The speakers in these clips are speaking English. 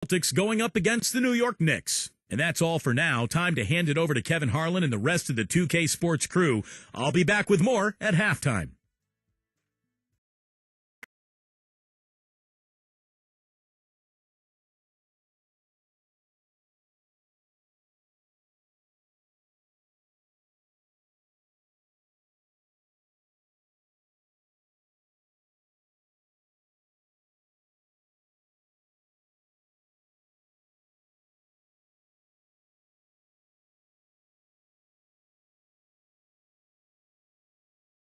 Celtics going up against the New York Knicks. And that's all for now. Time to hand it over to Kevin Harlan and the rest of the 2K Sports crew. I'll be back with more at halftime.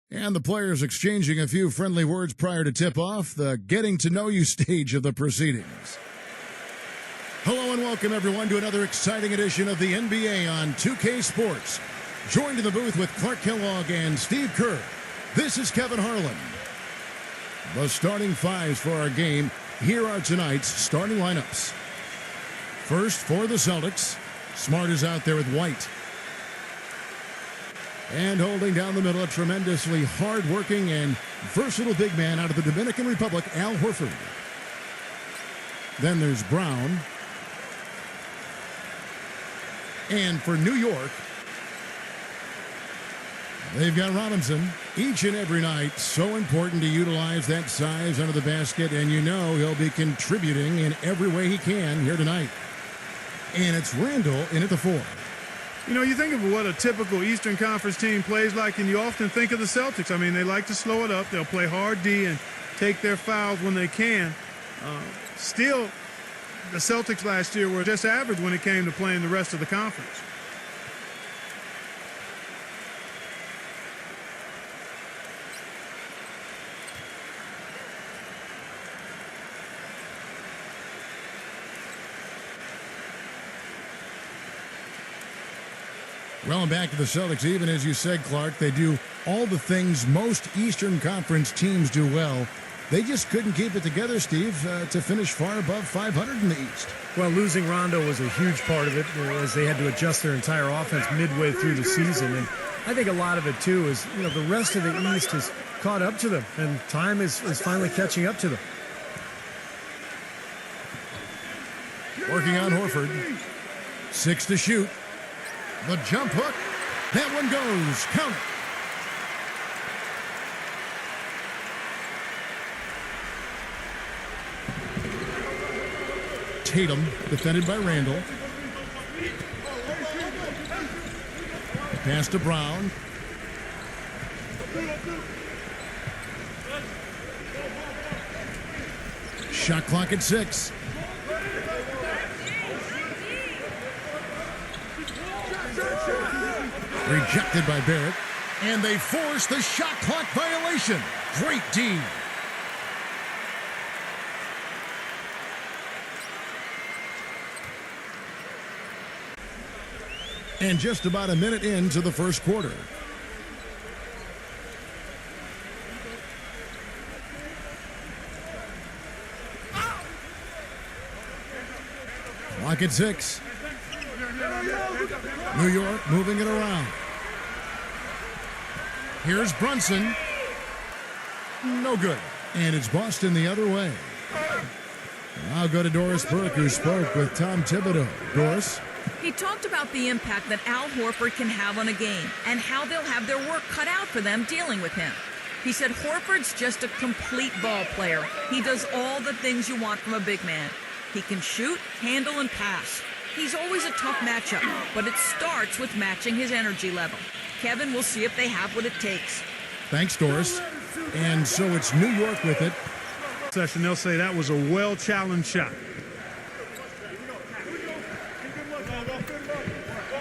And the players exchanging a few friendly words prior to tip-off, the getting-to-know-you stage of the proceedings. Hello and welcome, everyone, to another exciting edition of the NBA on 2K Sports. Joined in the booth with Clark Kellogg and Steve Kerr, this is Kevin Harlan. The starting fives for our game. Here are tonight's starting lineups. First, for the Celtics, Smart is out there with White. And holding down the middle, a tremendously hard-working and versatile big man out of the Dominican Republic, Al Horford. Then there's Brown. And for New York, they've got Robinson. Each and every night, so important to utilize that size under the basket, and you know he'll be contributing in every way he can here tonight. And it's Randall in at the 4. You know, you think of what a typical Eastern Conference team plays like, and you often think of the Celtics. I mean, they like to slow it up. They'll play hard D and take their fouls when they can. Still, the Celtics last year were just average when it came to playing the rest of the conference. Well, and back to the Celtics, even as you said, Clark, they do all the things most Eastern Conference teams do well. They just couldn't keep it together, Steve, to finish far above 500 in the East. Well, losing Rondo was a huge part of it, as they had to adjust their entire offense midway through the season. And I think a lot of it, too, is, you know, the rest of the East has caught up to them, and time is finally catching up to them. Working on Horford. 6 to shoot. The jump hook. That one goes. Count it. Tatum, defended by Randall. Pass to Brown. Shot clock at 6. Rejected by Barrett. And they force the shot clock violation. Great D. And just about a minute into the first quarter. Clock at 6. New York moving it around. Here's Brunson. No good. And it's Boston the other way. I'll go to Doris Burke, who spoke with Tom Thibodeau. Doris? He talked about the impact that Al Horford can have on a game and how they'll have their work cut out for them dealing with him. He said Horford's just a complete ball player. He does all the things you want from a big man. He can shoot, handle, and pass. He's always a tough matchup, but it starts with matching his energy level. Kevin, we'll see if they have what it takes. Thanks, Doris. And so it's New York with it. Session, they'll say that was a well-challenged shot.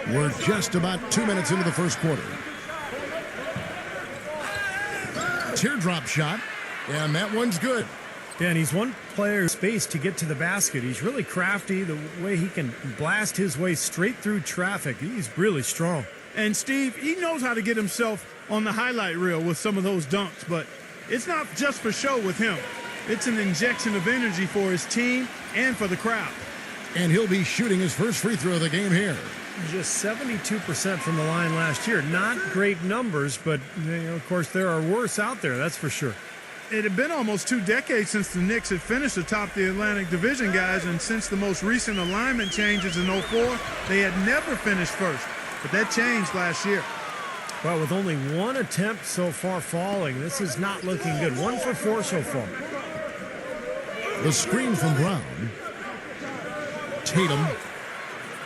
We're just about 2 minutes into the first quarter. Teardrop shot, and that one's good. Yeah, and he's one player space to get to the basket. He's really crafty. The way he can blast his way straight through traffic, he's really strong. And Steve, he knows how to get himself on the highlight reel with some of those dunks, but it's not just for show with him. It's an injection of energy for his team and for the crowd. And he'll be shooting his first free throw of the game here. Just 72% from the line last year. Not great numbers, but, you know, of course, there are worse out there, that's for sure. it had been almost 2 decades since the Knicks had finished atop the Atlantic Division, guys, and since the most recent alignment changes in '04, they had never finished first. But that changed last year. Well, with only one attempt so far falling, this is not looking good. 1 for 4 so far. The screen from Brown. Tatum.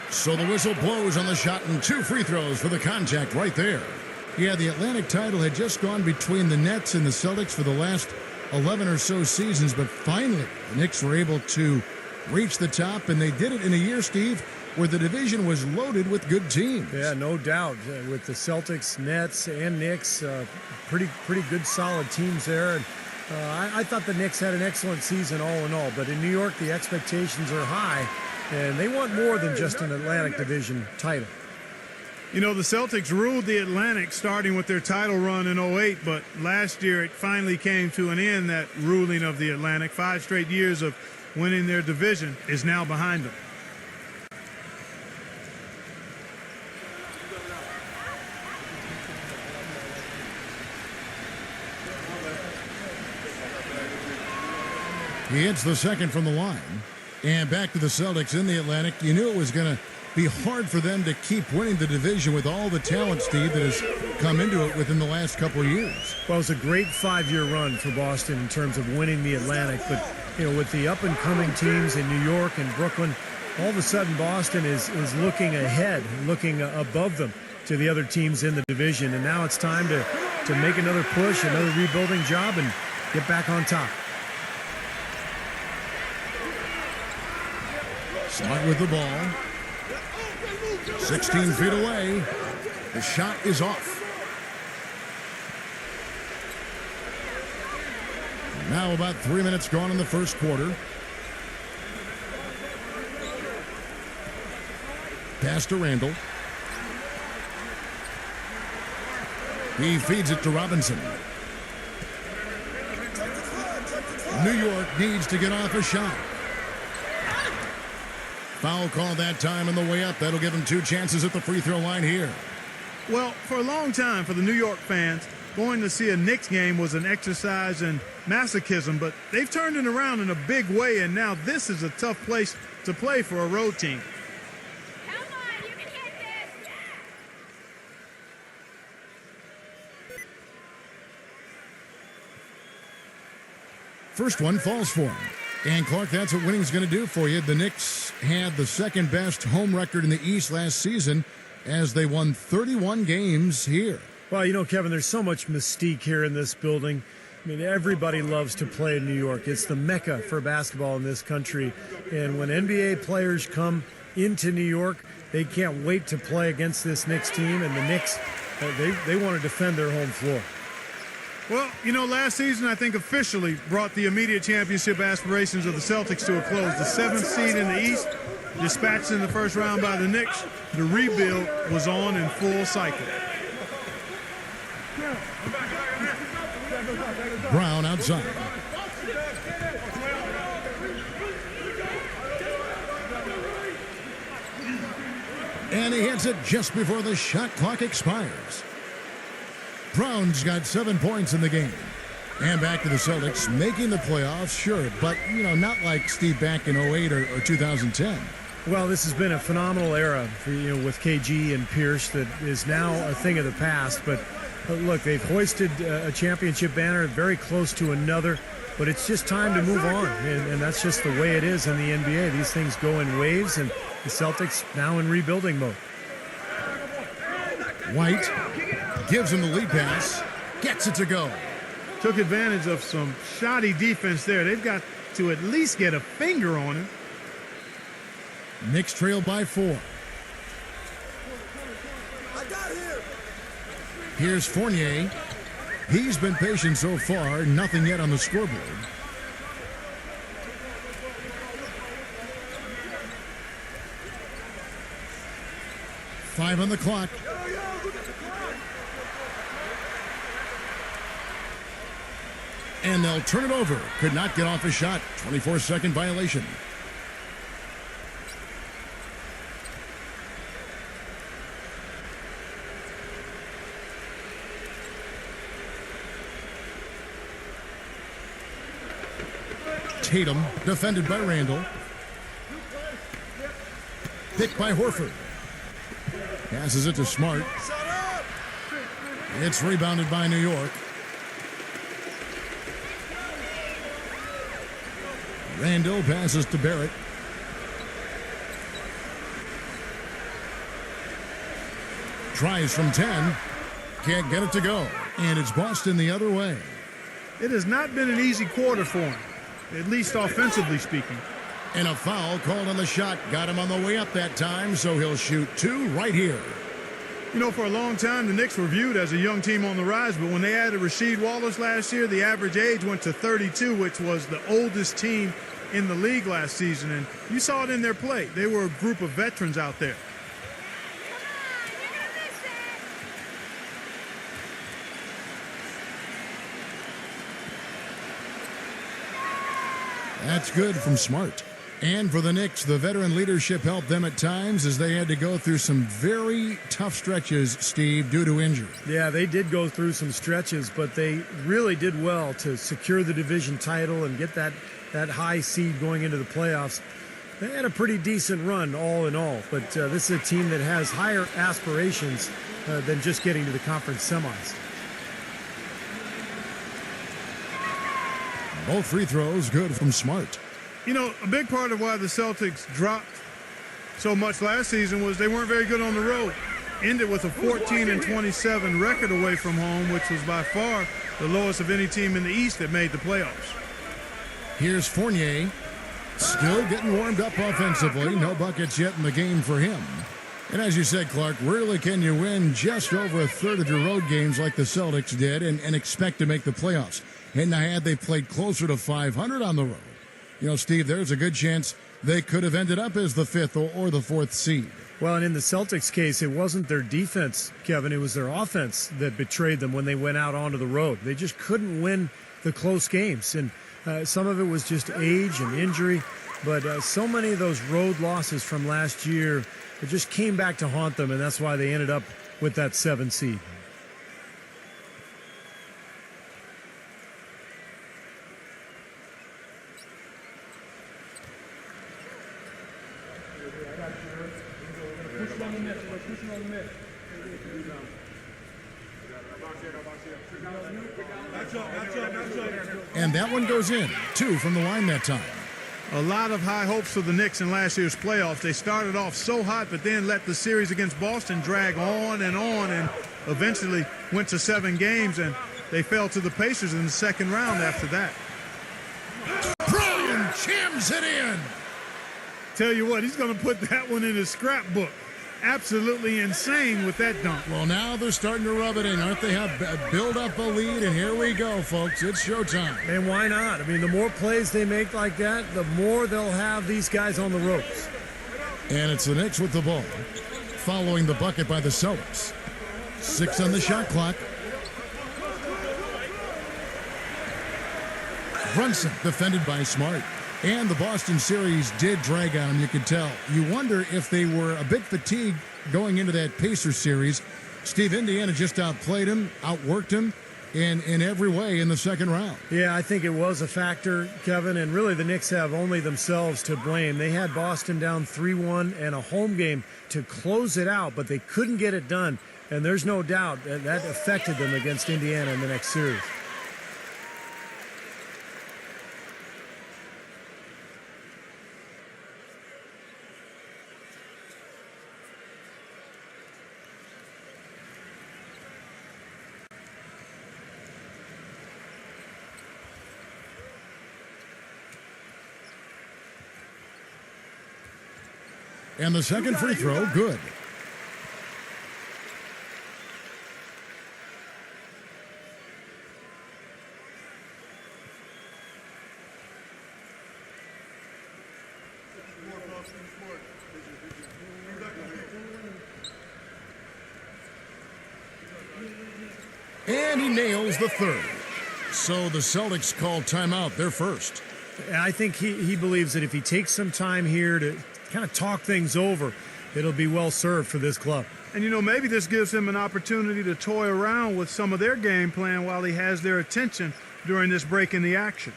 So the whistle blows on the shot and 2 free throws for the contact right there. Yeah, the Atlantic title had just gone between the Nets and the Celtics for the last 11 or so seasons, but finally the Knicks were able to reach the top, and they did it in a year, Steve, where the division was loaded with good teams. Yeah, no doubt. With the Celtics, Nets, and Knicks, pretty good solid teams there. And I thought the Knicks had an excellent season all in all, but in New York the expectations are high, and they want more than just an Atlantic Division title. You know, the Celtics ruled the Atlantic starting with their title run in '08, but last year it finally came to an end, that ruling of the Atlantic. 5 straight years of winning their division is now behind them. He hits the second from the line. And back to the Celtics in the Atlantic. You knew it was going to be hard for them to keep winning the division with all the talent, Steve, that has come into it within the last couple of years. Well, it was a great 5-year run for Boston in terms of winning the Atlantic. But, you know, with the up-and-coming teams in New York and Brooklyn, all of a sudden Boston is looking ahead, looking above them to the other teams in the division. And now it's time to make another push, another rebuilding job, and get back on top. Smart with the ball. 16 feet away. The shot is off. Now about 3 minutes gone in the first quarter. Pass to Randall. He feeds it to Robinson. New York needs to get off a shot. Foul call that time on the way up. That'll give him 2 chances at the free throw line here. Well, for a long time for the New York fans, going to see a Knicks game was an exercise in masochism, but they've turned it around in a big way, and now this is a tough place to play for a road team. Come on, you can hit this! First one falls for him. And, Clark, that's what winning's going to do for you. The Knicks had the second best home record in the East last season as they won 31 games here. Well, you know, Kevin, there's so much mystique here in this building. I mean, everybody loves to play in New York. It's the mecca for basketball in this country. And when NBA players come into New York, they can't wait to play against this Knicks team. And the Knicks, they want to defend their home floor. Well, you know, last season I think officially brought the immediate championship aspirations of the Celtics to a close. The 7th seed in the East, dispatched in the first round by the Knicks. The rebuild was on in full cycle. Brown outside. And he hits it just before the shot clock expires. Brown's got 7 points in the game. And back to the Celtics, making the playoffs, sure, but, you know, not like Steve back in 08 or 2010. Well, this has been a phenomenal era for, you know, with KG and Pierce that is now a thing of the past. But look, they've hoisted a championship banner, very close to another, but it's just time to move on. And that's just the way it is in the NBA. These things go in waves, and the Celtics now in rebuilding mode. White gives him the lead pass, gets it to go. Took advantage of some shoddy defense there. They've got to at least get a finger on him. Knicks trail by 4. Here's Fournier. He's been patient so far, nothing yet on the scoreboard. Five on the clock. And they'll turn it over. Could not get off a shot. 24-second violation. Tatum, defended by Randall. Picked by Horford. Passes it to Smart. It's rebounded by New York. Randall passes to Barrett. Tries from 10. Can't get it to go. And it's Boston the other way. It has not been an easy quarter for him, at least offensively speaking. And a foul called on the shot. Got him on the way up that time, so he'll shoot 2 right here. You know, for a long time, the Knicks were viewed as a young team on the rise, but when they added Rasheed Wallace last year, the average age went to 32, which was the oldest team in the league last season. And you saw it in their play. They were a group of veterans out there. That's good from Smart. And for the Knicks, the veteran leadership helped them at times as they had to go through some very tough stretches, Steve, due to injury. Yeah, they did go through some stretches, but they really did well to secure the division title and get that high seed going into the playoffs. They had a pretty decent run all in all, but this is a team that has higher aspirations than just getting to the conference semis. Both free throws good from Smart. You know, a big part of why the Celtics dropped so much last season was they weren't very good on the road. Ended with a 14-27 record away from home, which was by far the lowest of any team in the East that made the playoffs. Here's Fournier, still getting warmed up offensively. No buckets yet in the game for him. And as you said, Clark, rarely can you win just over a third of your road games like the Celtics did and expect to make the playoffs. And had they played closer to 500 on the road, you know, Steve, there's a good chance they could have ended up as the 5th or the 4th seed. Well, and in the Celtics case, it wasn't their defense, Kevin. It was their offense that betrayed them when they went out onto the road. They just couldn't win the close games. And some of it was just age and injury. But so many of those road losses from last year, it just came back to haunt them, and that's why they ended up with that 7 seed. And that one goes in. 2 from the line that time. A lot of high hopes for the Knicks in last year's playoffs. They started off so hot, but then let the series against Boston drag on, and eventually went to 7 games, and they fell to the Pacers in the second round after that. Bryan jams it in. Tell you what, he's going to put that one in his scrapbook. Absolutely insane with that dunk. Well, now they're starting to rub it in, aren't they? Have build up a lead, and here we go, folks. It's showtime. And why not? I mean, the more plays they make like that, the more they'll have these guys on the ropes. And it's the Knicks with the ball, following the bucket by the Celtics. 6 on the shot clock. Brunson defended by Smart. And the Boston series did drag on them, you could tell. You wonder if they were a bit fatigued going into that Pacers series. Steve, Indiana just outplayed him, outworked him in every way in the second round. Yeah, I think it was a factor, Kevin, and really the Knicks have only themselves to blame. They had Boston down 3-1 and a home game to close it out, but they couldn't get it done. And there's no doubt that affected them against Indiana in the next series. And the second free throw, good. And he nails the third. So the Celtics call timeout, their first. I think he believes that if he takes some time here to kind of talk things over, it'll be well served for this club. And, you know, maybe this gives him an opportunity to toy around with some of their game plan while he has their attention during this break in the action.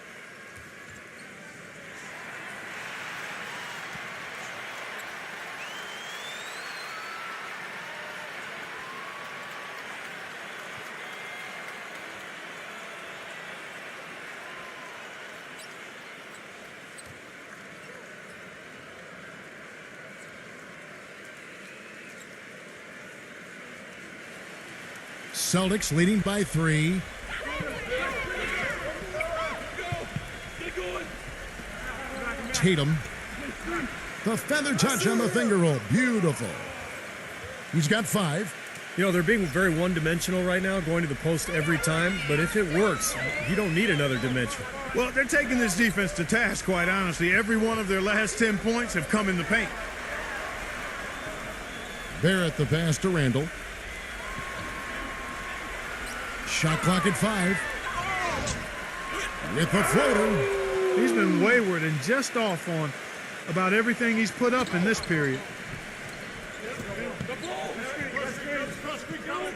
Celtics leading by 3. Tatum. The feather touch on the finger roll. Beautiful. He's got 5. You know, they're being very one-dimensional right now, going to the post every time. But if it works, you don't need another dimension. Well, they're taking this defense to task, quite honestly. Every one of their last 10 points have come in the paint. Barrett the pass to Randall. Shot clock at 5. With the floater. He's been wayward and just off on about everything he's put up in this period.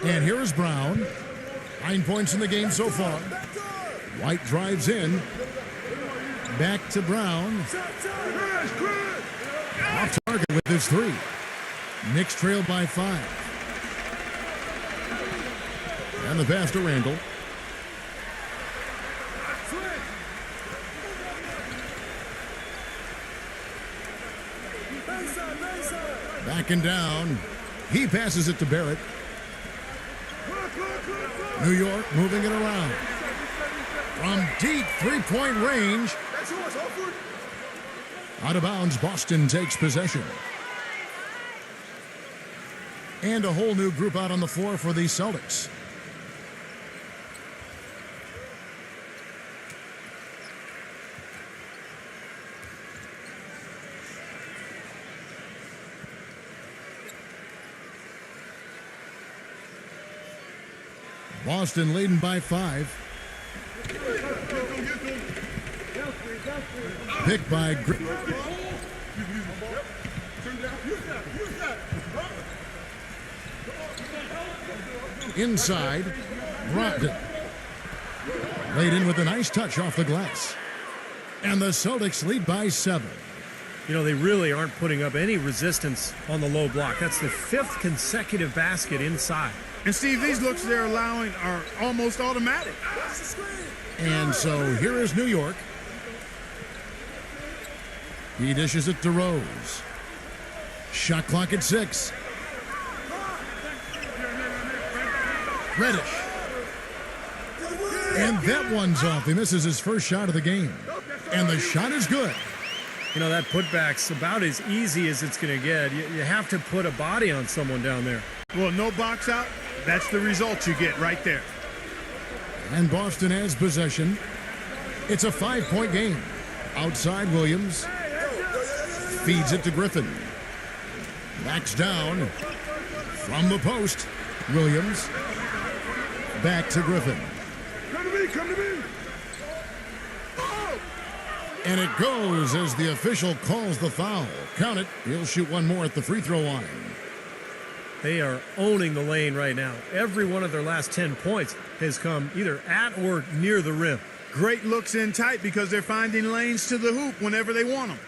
And here is Brown. 9 points in the game so far. White drives in. Back to Brown. Off target with his 3. Knicks trail by 5. And the pass to Randall. Backing down. He passes it to Barrett. New York moving it around. From deep three-point range. Out of bounds, Boston takes possession. And a whole new group out on the floor for the Celtics. Boston leading by 5. Picked by Griffin. Inside, Brogdon. Laid in with a nice touch off the glass. And the Celtics lead by 7. You know, they really aren't putting up any resistance on the low block. That's the 5th consecutive basket inside. And Steve, these looks they're allowing are almost automatic. And so here is New York. He dishes it to Rose. Shot clock at 6. Reddish. And that one's off. He misses his first shot of the game. And the shot is good. You know, that putback's about as easy as it's going to get. You have to put a body on someone down there. Well, no box out. That's the result you get right there. And Boston has possession. It's a 5-point game. Outside, Williams. Feeds it to Griffin. Backs down. From the post, Williams. Back to Griffin. Come to me, come to me. And it goes as the official calls the foul. Count it. He'll shoot one more at the free throw line. They are owning the lane right now. Every one of their last 10 points has come either at or near the rim. Great looks in tight because they're finding lanes to the hoop whenever they want them.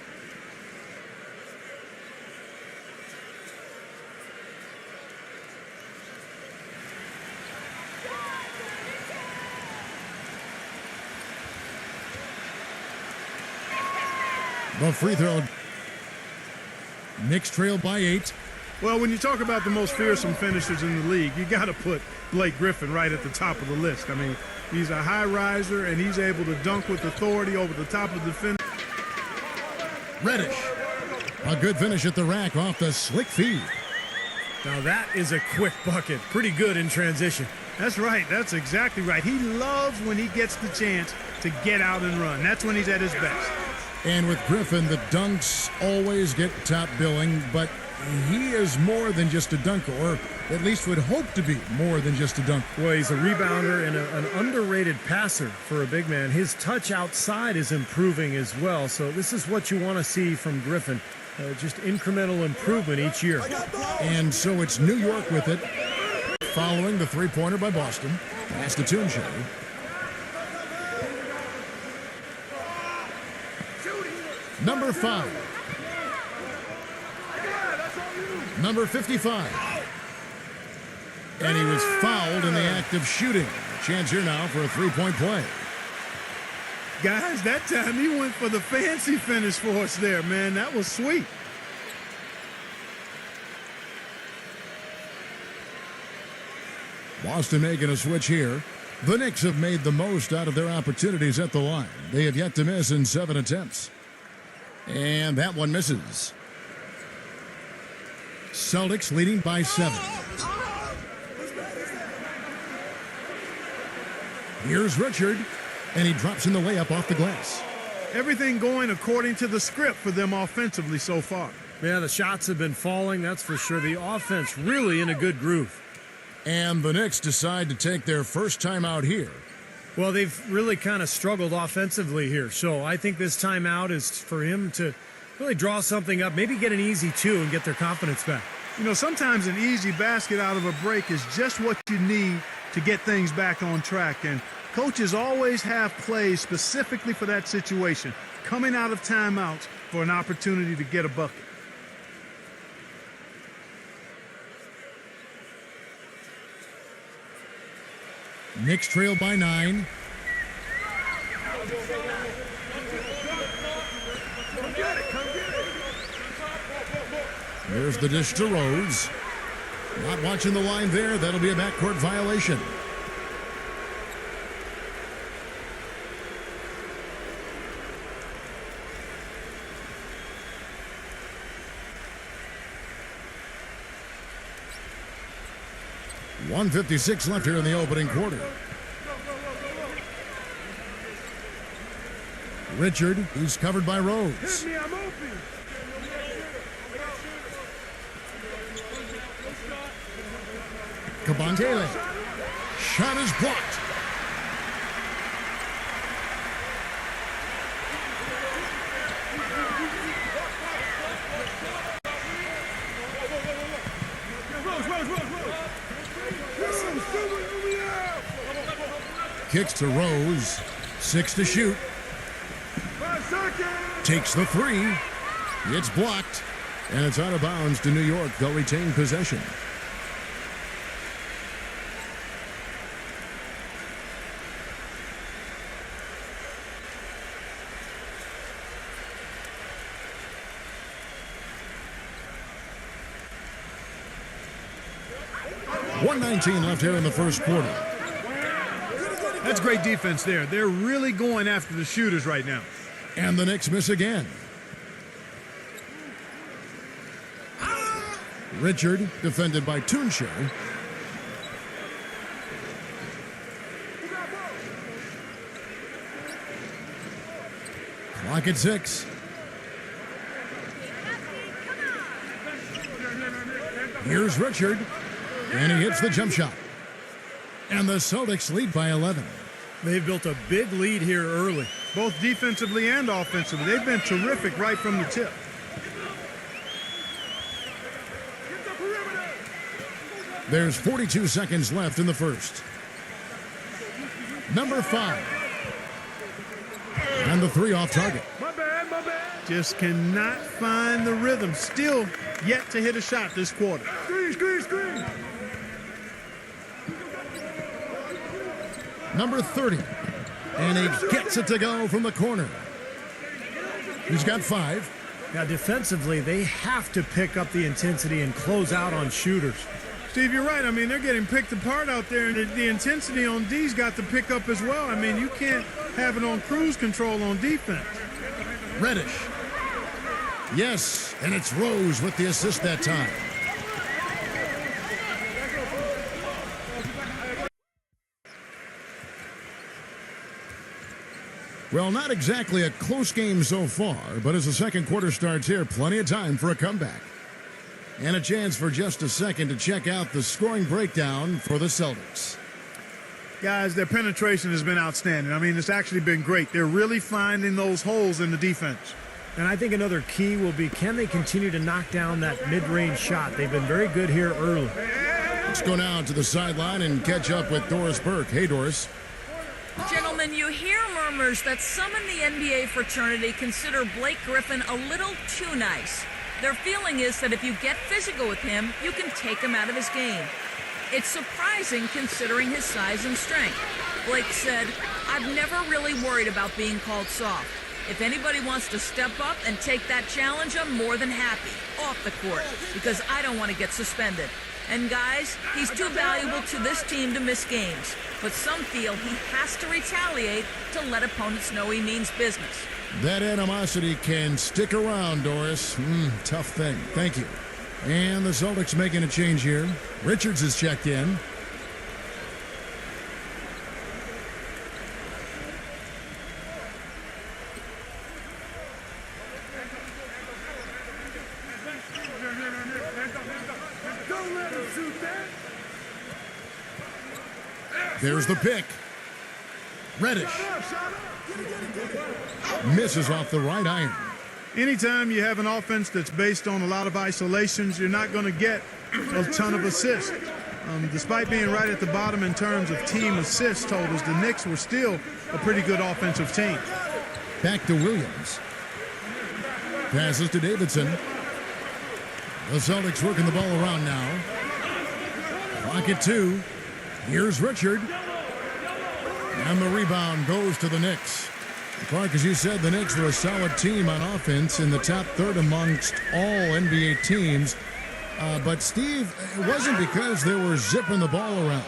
The free throw. Knicks trail by 8. Well, when you talk about the most fearsome finishers in the league, you got to put Blake Griffin right at the top of the list. I mean, he's a high riser, and he's able to dunk with authority over the top of the defender. Reddish. A good finish at the rack off the slick feed. Now that is a quick bucket. Pretty good in transition. That's right. That's exactly right. He loves when he gets the chance to get out and run. That's when he's at his best. And with Griffin, the dunks always get top billing, but he is more than just a dunker, or at least would hope to be more than just a dunker. Well, he's a rebounder and an underrated passer for a big man. His touch outside is improving as well, so this is what you want to see from Griffin. Just incremental improvement each year. And so it's New York with it, following the three-pointer by Boston. Pass to Tunche. Number 5. Number 55. And he was fouled in the act of shooting. Chance here now for a three-point play. Guys, that time he went for the fancy finish for us there, man. That was sweet. Boston making a switch here. The Knicks have made the most out of their opportunities at the line. They have yet to miss in 7 attempts. And that one misses. Celtics leading by 7. Here's Richard, and he drops in the layup off the glass. Everything going according to the script for them offensively so far. Yeah, the shots have been falling, that's for sure. The offense really in a good groove. And the Knicks decide to take their first timeout here. Well, they've really kind of struggled offensively here. So I think this timeout is for him to really draw something up, maybe get an easy 2 and get their confidence back. You know, sometimes an easy basket out of a break is just what you need to get things back on track. And coaches always have plays specifically for that situation, coming out of timeouts for an opportunity to get a bucket. Knicks trail by 9. There's the dish to Rose. Not watching the line there. That'll be a backcourt violation. .156 left here in the opening quarter. Richard, he's covered by Rose. Kabantele. Shot is blocked. Kicks to Rose. 6 to shoot. Takes the 3. It's blocked. And it's out of bounds to New York. They'll retain possession. .119 left here in the first quarter. That's great defense there. They're really going after the shooters right now. And the Knicks miss again. Richard, defended by Tunche. Clock at 6. Here's Richard, and he hits the jump shot. And the Celtics lead by 11. They've built a big lead here early. Both defensively and offensively. They've been terrific right from the tip. There's 42 seconds left in the first. Number 5. And the 3 off target. My bad. Just cannot find the rhythm. Still yet to hit a shot this quarter. Screen. Number 30. And he gets it to go from the corner. He's got 5. Now, defensively, they have to pick up the intensity and close out on shooters. Steve, you're right. I mean, they're getting picked apart out there. The intensity on D's got to pick up as well. I mean, you can't have it on cruise control on defense. Reddish. Yes, and it's Rose with the assist that time. Well, not exactly a close game so far, but as the second quarter starts here, plenty of time for a comeback. And a chance for just a second to check out the scoring breakdown for the Celtics. Guys, their penetration has been outstanding. I mean, it's actually been great. They're really finding those holes in the defense. And I think another key will be, can they continue to knock down that mid-range shot? They've been very good here early. Let's go now to the sideline and catch up with Doris Burke. Hey, Doris. Gentlemen, you hear murmurs that some in the NBA fraternity consider Blake Griffin a little too nice. Their feeling is that if you get physical with him, you can take him out of his game. It's surprising considering his size and strength. Blake said, "I've never really worried about being called soft. If anybody wants to step up and take that challenge, I'm more than happy. Off the court, because I don't want to get suspended. And guys, he's too valuable to this team to miss games. But some feel he has to retaliate to let opponents know he means business. That animosity can stick around, Doris. Tough thing. Thank you. And the Celtics making a change here. Richards is checked in. There's the pick. Reddish. Misses off the right iron. Anytime you have an offense that's based on a lot of isolations, you're not going to get a ton of assists. Despite being right at the bottom in terms of team assist totals, the Knicks were still a pretty good offensive team. Back to Williams. Passes to Davidson. The Celtics working the ball around now. Clock at 2. Here's Richard. And the rebound goes to the Knicks. Clark, as you said, the Knicks were a solid team on offense in the top third amongst all NBA teams. But, Steve, it wasn't because they were zipping the ball around.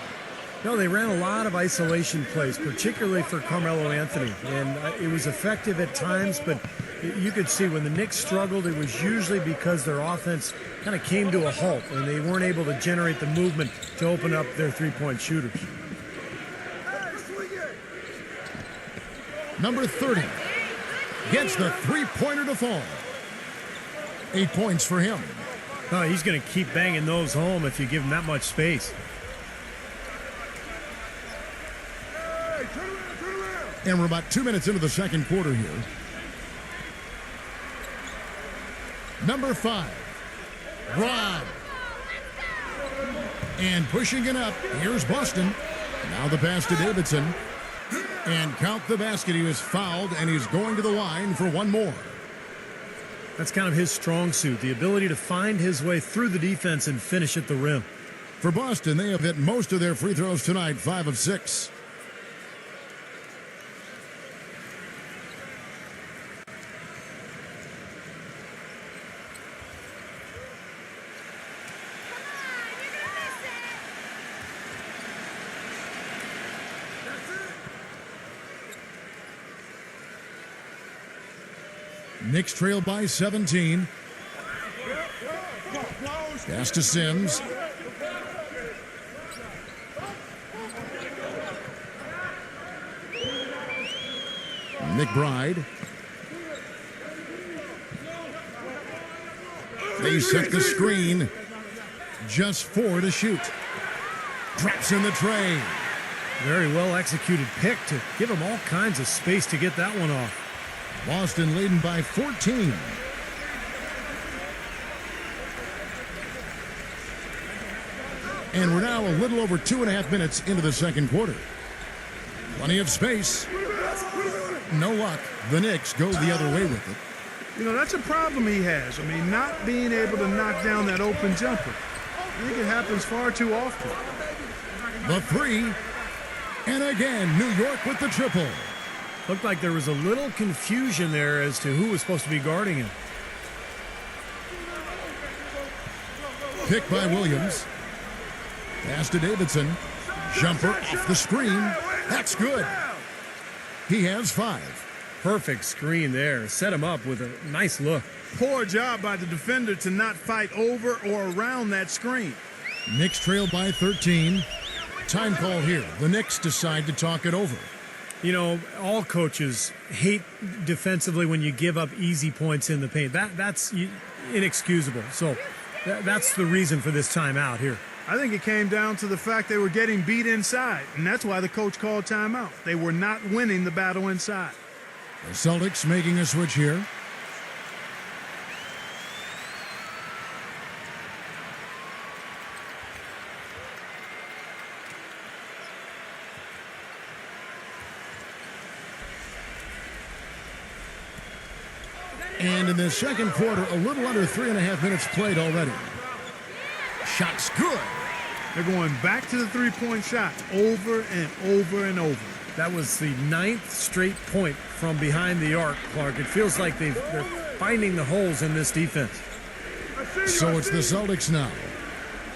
No, they ran a lot of isolation plays, particularly for Carmelo Anthony. And it was effective at times, but you could see when the Knicks struggled, it was usually because their offense kind of came to a halt and they weren't able to generate the movement to open up their three-point shooters. Number 30 gets the three-pointer to fall. 8 points for him. Oh, he's going to keep banging those home if you give him that much space. And we're about 2 minutes into the second quarter here. Number 5, Bryan. And pushing it up, here's Boston. Now the pass to Davidson. And count the basket. He was fouled, and he's going to the line for one more. That's kind of his strong suit, the ability to find his way through the defense and finish at the rim. For Boston, they have hit most of their free throws tonight, 5 of 6. Knicks trail by 17. Pass to Sims. McBride. They set the screen. Just 4 to shoot. Drops in the tray. Very well executed pick to give him all kinds of space to get that one off. Boston leading by 14. And we're now a little over 2.5 minutes into the second quarter. Plenty of space. No luck. The Knicks go the other way with it. You know, that's a problem he has. I mean, not being able to knock down that open jumper. I think it happens far too often. The 3. And again, New York with the triple. Looked like there was a little confusion there as to who was supposed to be guarding him. Pick by Williams. Pass to Davidson. Jumper off the screen. That's good. He has 5. Perfect screen there. Set him up with a nice look. Poor job by the defender to not fight over or around that screen. Knicks trail by 13. Time call here. The Knicks decide to talk it over. You know, all coaches hate defensively when you give up easy points in the paint. That's inexcusable. So that's the reason for this timeout here. I think it came down to the fact they were getting beat inside, and that's why the coach called timeout. They were not winning the battle inside. The Celtics making a switch here. And in the second quarter, a little under 3.5 minutes played already. Shot's good. They're going back to the three-point shot over and over and over. That was the 9th straight point from behind the arc, Clark. It feels like they're finding the holes in this defense. So it's the Celtics now.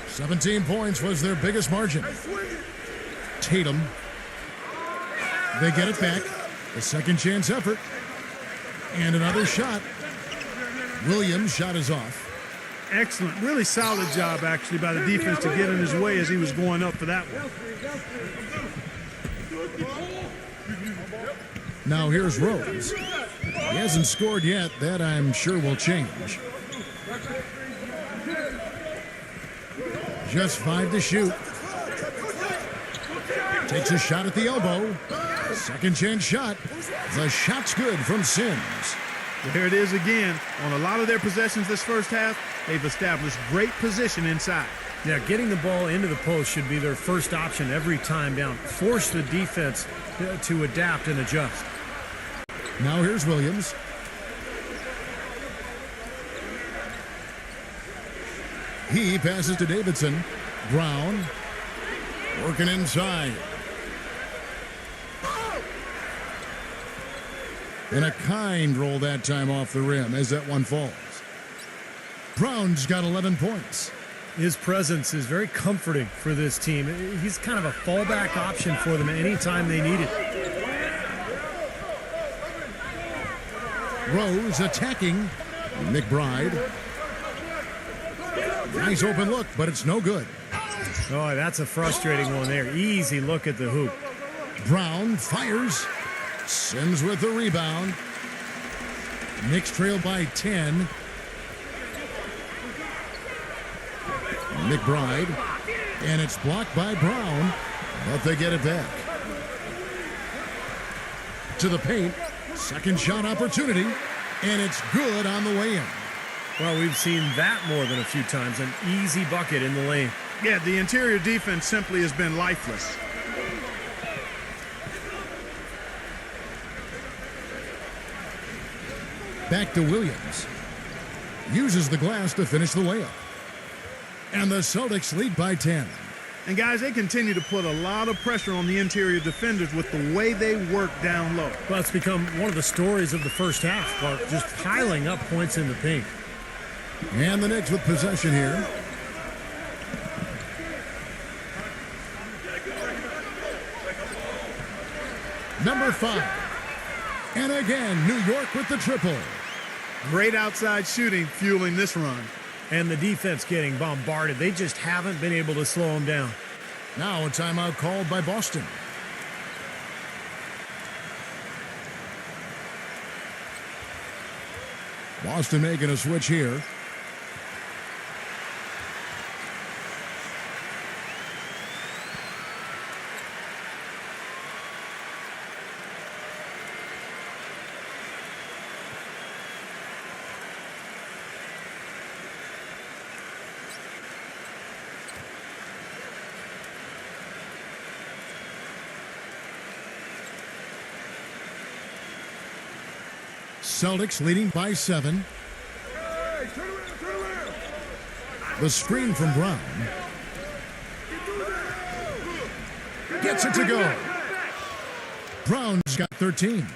17 points was their biggest margin. Tatum. They get it back. A second chance effort. And another shot. Williams' shot is off. Excellent. Really solid job, actually, by the defense to get in his way as he was going up for that one. Now here's Rose. He hasn't scored yet. That I'm sure will change. Just 5 to shoot. Takes a shot at the elbow. Second chance shot. The shot's good from Sims. There it is again. On a lot of their possessions this first half, they've established great position inside. Yeah, getting the ball into the post should be their first option every time down. Force the defense to adapt and adjust. Now here's Williams. He passes to Davidson. Brown working inside. And a kind roll that time off the rim as that one falls. Brown's got 11 points. His presence is very comforting for this team. He's kind of a fallback option for them anytime they need it. Rose attacking. McBride. Nice open look, but it's no good. Oh, that's a frustrating one there. Easy look at the hoop. Brown fires. Sims with the rebound. Knicks trail by 10. McBride. And it's blocked by Brown, but they get it back. To the paint. Second shot opportunity. And it's good on the way in. Well, we've seen that more than a few times. An easy bucket in the lane. Yeah, the interior defense simply has been lifeless. Back to Williams. Uses the glass to finish the layup. And the Celtics lead by 10. And guys, they continue to put a lot of pressure on the interior defenders with the way they work down low. Well, it's become one of the stories of the first half, Clark, just piling up points in the paint. And the Knicks with possession here. Number 5. And again, New York with the triple. Great outside shooting fueling this run. And the defense getting bombarded. They just haven't been able to slow them down. Now a timeout called by Boston. Boston making a switch here. Celtics leading by 7. The screen from Brown. Gets it to go. Brown's got 13.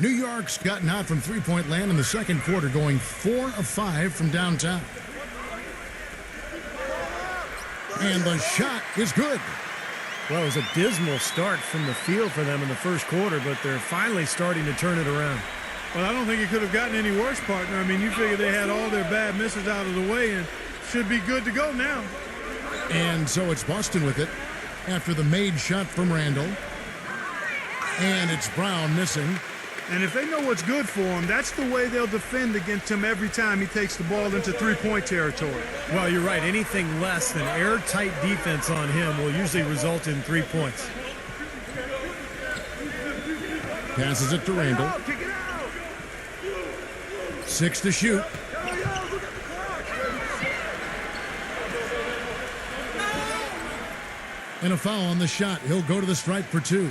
New York's gotten out from three-point land in the second quarter, going 4 of 5 from downtown. And the shot is good. Well, it was a dismal start from the field for them in the first quarter, but they're finally starting to turn it around. Well, I don't think it could have gotten any worse, partner. I mean, you figure they had all their bad misses out of the way and should be good to go now. And so it's Boston with it after the made shot from Randall. And it's Brown missing. And if they know what's good for him, that's the way they'll defend against him every time he takes the ball into three-point territory. Well, you're right. Anything less than airtight defense on him will usually result in 3 points. Passes it to Randall. 6 to shoot. And a foul on the shot. He'll go to the stripe for 2.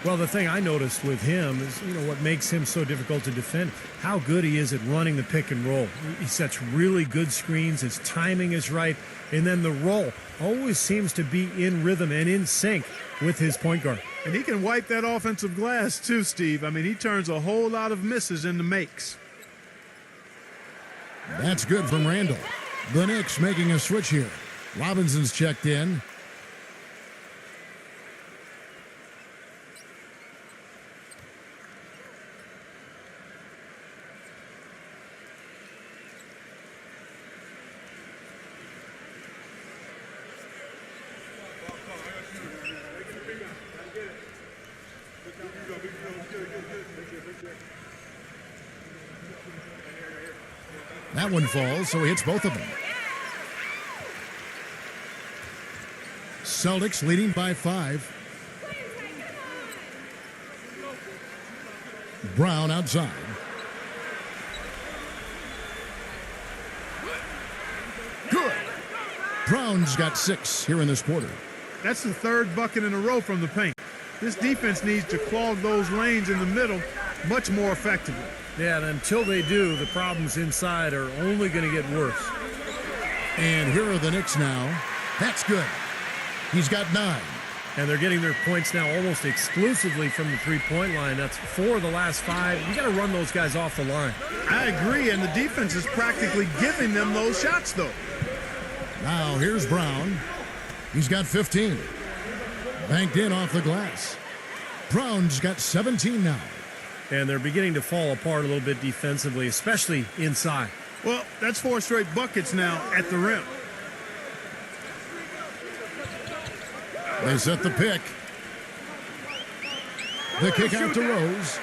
Well, the thing I noticed with him is, what makes him so difficult to defend, how good he is at running the pick and roll. He sets really good screens. His timing is right. And then the roll always seems to be in rhythm and in sync with his point guard. And he can wipe that offensive glass too, Steve. I mean, he turns a whole lot of misses into makes. That's good from Randall. The Knicks making a switch here. Robinson's checked in. That one falls, so he hits both of them. Celtics leading by 5. Brown outside. Good. Brown's got 6 here in this quarter. That's the third bucket in a row from the paint. This defense needs to clog those lanes in the middle much more effectively. Yeah, and until they do, the problems inside are only going to get worse. And here are the Knicks now. That's good. He's got 9. And they're getting their points now almost exclusively from the three-point line. That's 4 of the last 5. You got to run those guys off the line. I agree, and the defense is practically giving them those shots, though. Now here's Brown. He's got 15. Banked in off the glass. Brown's got 17 now. And they're beginning to fall apart a little bit defensively, especially inside. Well, that's 4 straight buckets now at the rim. They set the pick. The kick out to Rose.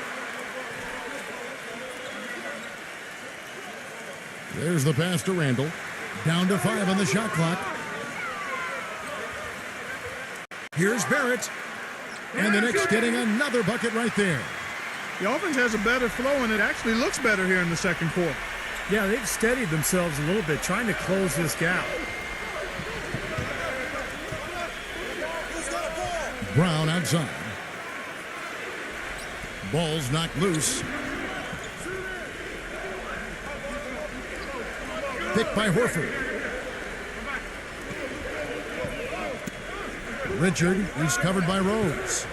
There's the pass to Randall. Down to 5 on the shot clock. Here's Barrett. And the Knicks getting another bucket right there. The offense has a better flow, and it actually looks better here in the second quarter. Yeah, they've steadied themselves a little bit, trying to close this gap. Brown outside. Ball's knocked loose. Picked by Horford. Richard, he's covered by Rose.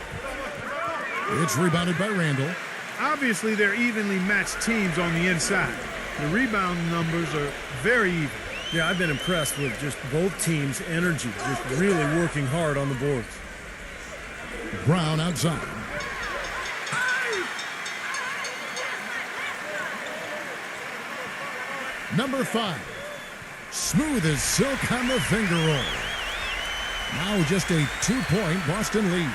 It's rebounded by Randall. Obviously, they're evenly matched teams on the inside. The rebound numbers are very even. Yeah, I've been impressed with just both teams' energy, just really working hard on the boards. Brown outside. Number 5. Smooth as silk on the finger roll. Now just a 2-point Boston lead.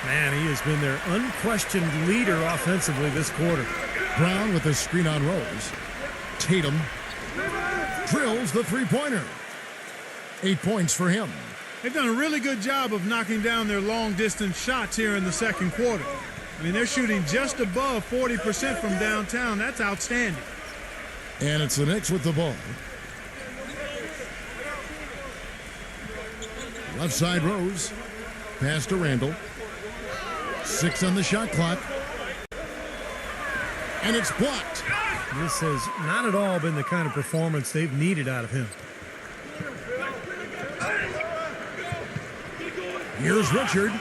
Man, he has been their unquestioned leader offensively this quarter. Brown with a screen on Rose. Tatum drills the three-pointer. 8 points for him. They've done a really good job of knocking down their long-distance shots here in the second quarter. I mean, they're shooting just above 40% from downtown. That's outstanding. And it's the Knicks with the ball. Left side Rose. Pass to Randall. 6 on the shot clock. And it's blocked. This has not at all been the kind of performance they've needed out of him. Here's Richard.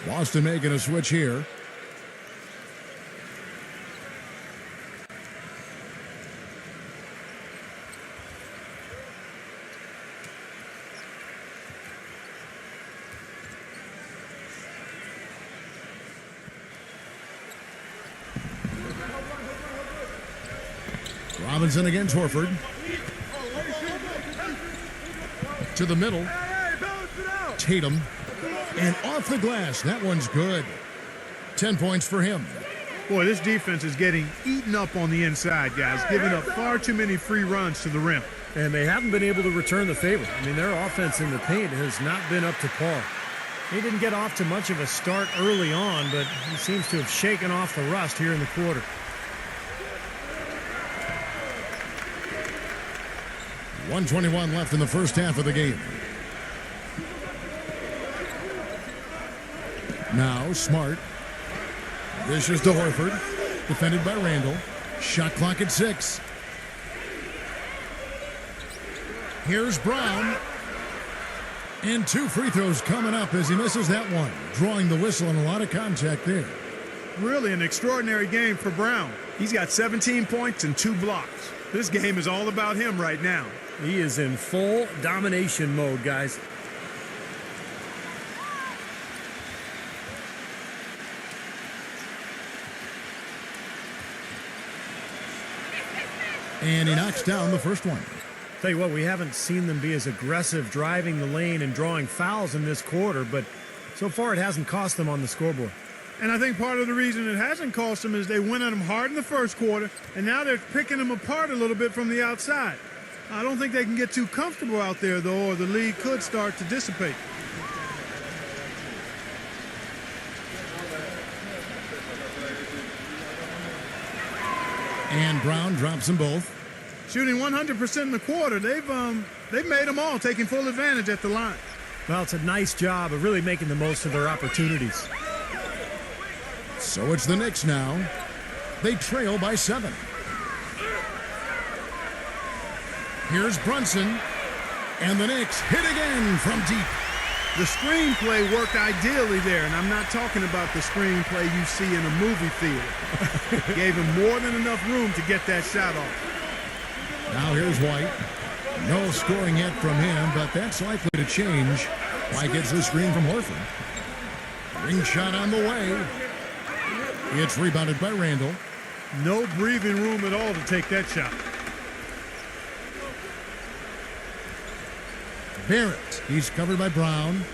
Boston making a switch here. Robinson against Horford. To the middle. Tatum. And off the glass. That one's good. 10 points for him. Boy, this defense is getting eaten up on the inside, guys. Giving up far too many free runs to the rim. And they haven't been able to return the favor. I mean, their offense in the paint has not been up to par. He didn't get off to much of a start early on, but he seems to have shaken off the rust here in the quarter. 1:21 left in the first half of the game. Now Smart. Dishes to Horford. Defended by Randall. Shot clock at 6. Here's Brown. And 2 free throws coming up as he misses that one. Drawing the whistle and a lot of contact there. Really an extraordinary game for Brown. He's got 17 points and 2 blocks. This game is all about him right now. He is in full domination mode, guys. And he knocks down the first one. Tell you what, we haven't seen them be as aggressive driving the lane and drawing fouls in this quarter, but so far it hasn't cost them on the scoreboard. And I think part of the reason it hasn't cost them is they went at them hard in the first quarter, and now they're picking them apart a little bit from the outside. I don't think they can get too comfortable out there, though, or the lead could start to dissipate. And Brown drops them both. Shooting 100% in the quarter. They've made them all, taking full advantage at the line. Well, it's a nice job of really making the most of their opportunities. So it's the Knicks now. They trail by 7. Here's Brunson. And the Knicks hit again from deep. The screenplay worked ideally there, and I'm not talking about the screenplay you see in a movie theater. Gave him more than enough room to get that shot off. Now here's White. No scoring yet from him, but that's likely to change. White gets the screen from Horford. Ring shot on the way. It's rebounded by Randall. No breathing room at all to take that shot. Barrett. He's covered by Brown.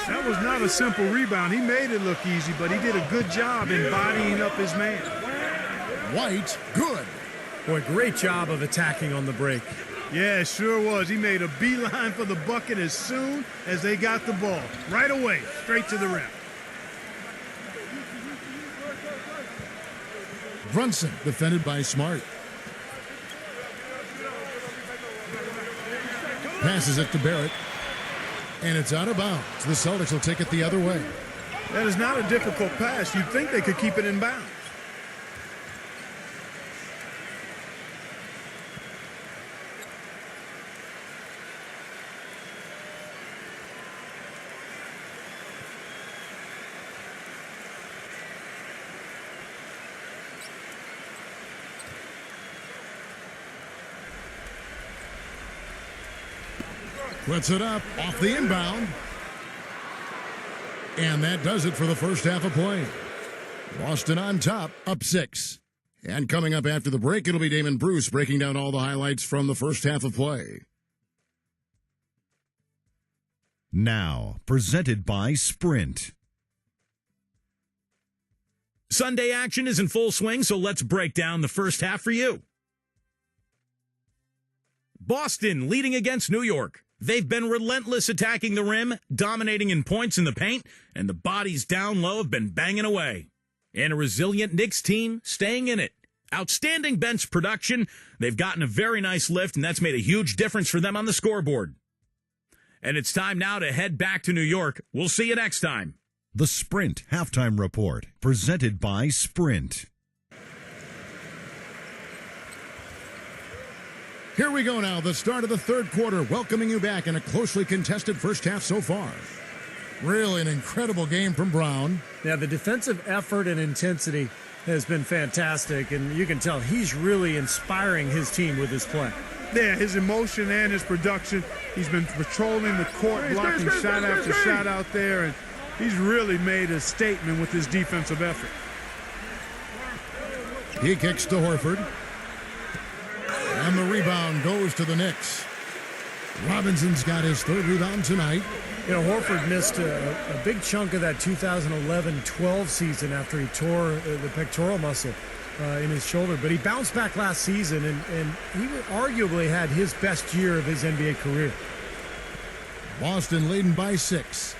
That was not a simple rebound. He made it look easy, but he did a good job embodying up his man. White, good. Boy, great job of attacking on the break. Yeah, it sure was. He made a beeline for the bucket as soon as they got the ball. Right away, straight to the rim. Brunson, defended by Smart. Passes it to Barrett. And it's out of bounds. The Celtics will take it the other way. That is not a difficult pass. You'd think they could keep it in bounds. Puts it up off the inbound. And that does it for the first half of play. Boston on top, up 6. And coming up after the break, it'll be Damon Bruce breaking down all the highlights from the first half of play. Now, presented by Sprint. Sunday action is in full swing, so let's break down the first half for you. Boston leading against New York. They've been relentless attacking the rim, dominating in points in the paint, and the bodies down low have been banging away. And a resilient Knicks team staying in it. Outstanding bench production. They've gotten a very nice lift, and that's made a huge difference for them on the scoreboard. And it's time now to head back to New York. We'll see you next time. The Sprint Halftime Report, presented by Sprint. Here we go now, the start of the third quarter, welcoming you back in a closely contested first half so far. Really an incredible game from Brown. Yeah, the defensive effort and intensity has been fantastic, and you can tell he's really inspiring his team with his play. Yeah, his emotion and his production. He's been patrolling the court, blocking shot after shot out there, and he's really made a statement with his defensive effort. He kicks to Horford. And the rebound goes to the Knicks. Robinson's got his third rebound tonight. You know, Horford missed a big chunk of that 2011-12 season after he tore the pectoral muscle in his shoulder. But he bounced back last season, and he arguably had his best year of his NBA career. Boston leading by 6.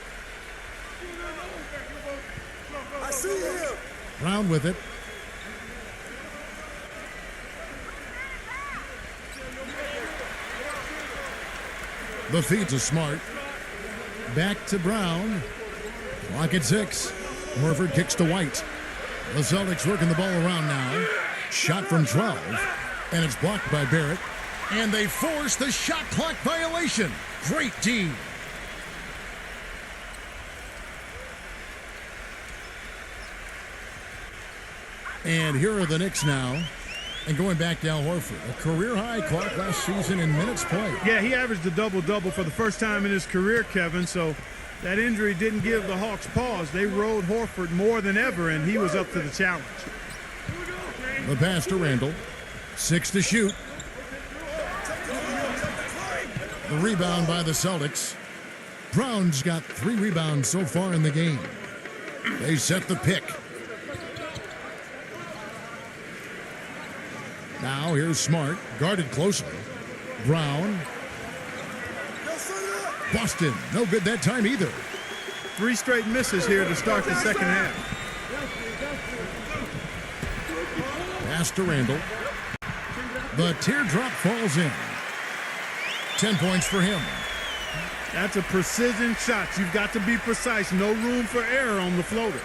I see him. Brown with it. The feed to Smart. Back to Brown. Clock at 6. Horford kicks to White. The Celtics working the ball around now. Shot from 12. And it's blocked by Barrett. And they force the shot clock violation. Great D. And here are the Knicks now. And going back to Al Horford, a career-high clock last season in minutes played. Yeah, he averaged a double-double for the first time in his career, Kevin, so that injury didn't give the Hawks pause. They rode Horford more than ever, and he was up to the challenge. The pass to Randall. 6 to shoot. The rebound by the Celtics. Brown's got 3 rebounds so far in the game. They set the pick. Now here's Smart, guarded closely. Brown. Boston, no good that time either. 3 straight misses here to start the second half. Pass to Randall. The teardrop falls in. 10 points for him. That's a precision shot. You've got to be precise. No room for error on the floater.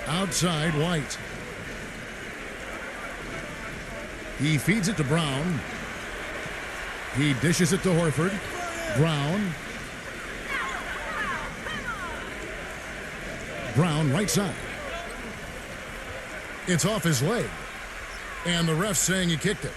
Outside, White. He feeds it to Brown. He dishes it to Horford. Brown. Brown, right side. It's off his leg. And the ref's saying he kicked it.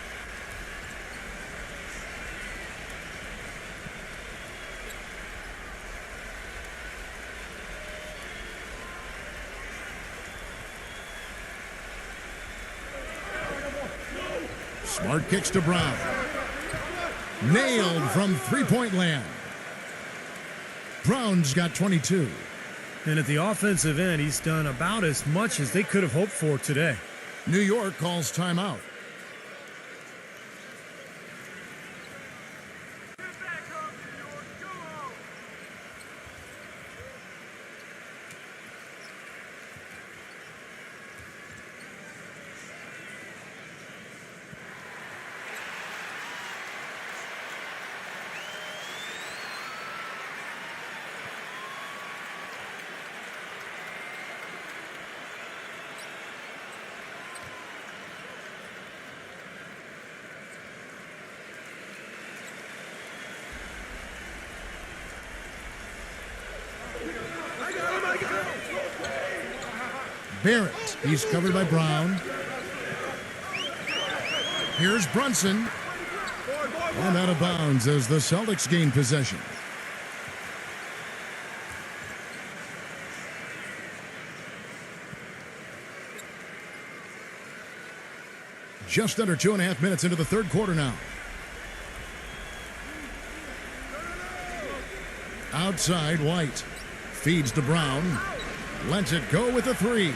Smart kicks to Brown. Nailed from three-point land. Brown's got 22. And at the offensive end, he's done about as much as they could have hoped for today. New York calls timeout. Barrett, he's covered by Brown. Here's Brunson. And out of bounds as the Celtics gain possession. Just under 2.5 minutes into the third quarter now. Outside, White. Feeds to Brown. Lets it go with the 3.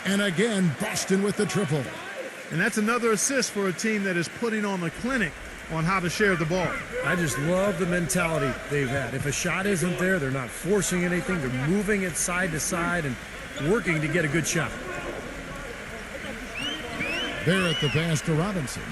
And again, Boston with the triple. And that's another assist for a team that is putting on a clinic on how to share the ball. I just love the mentality they've had. If a shot isn't there, they're not forcing anything. They're moving it side to side and working to get a good shot. Barrett the pass to Robinson.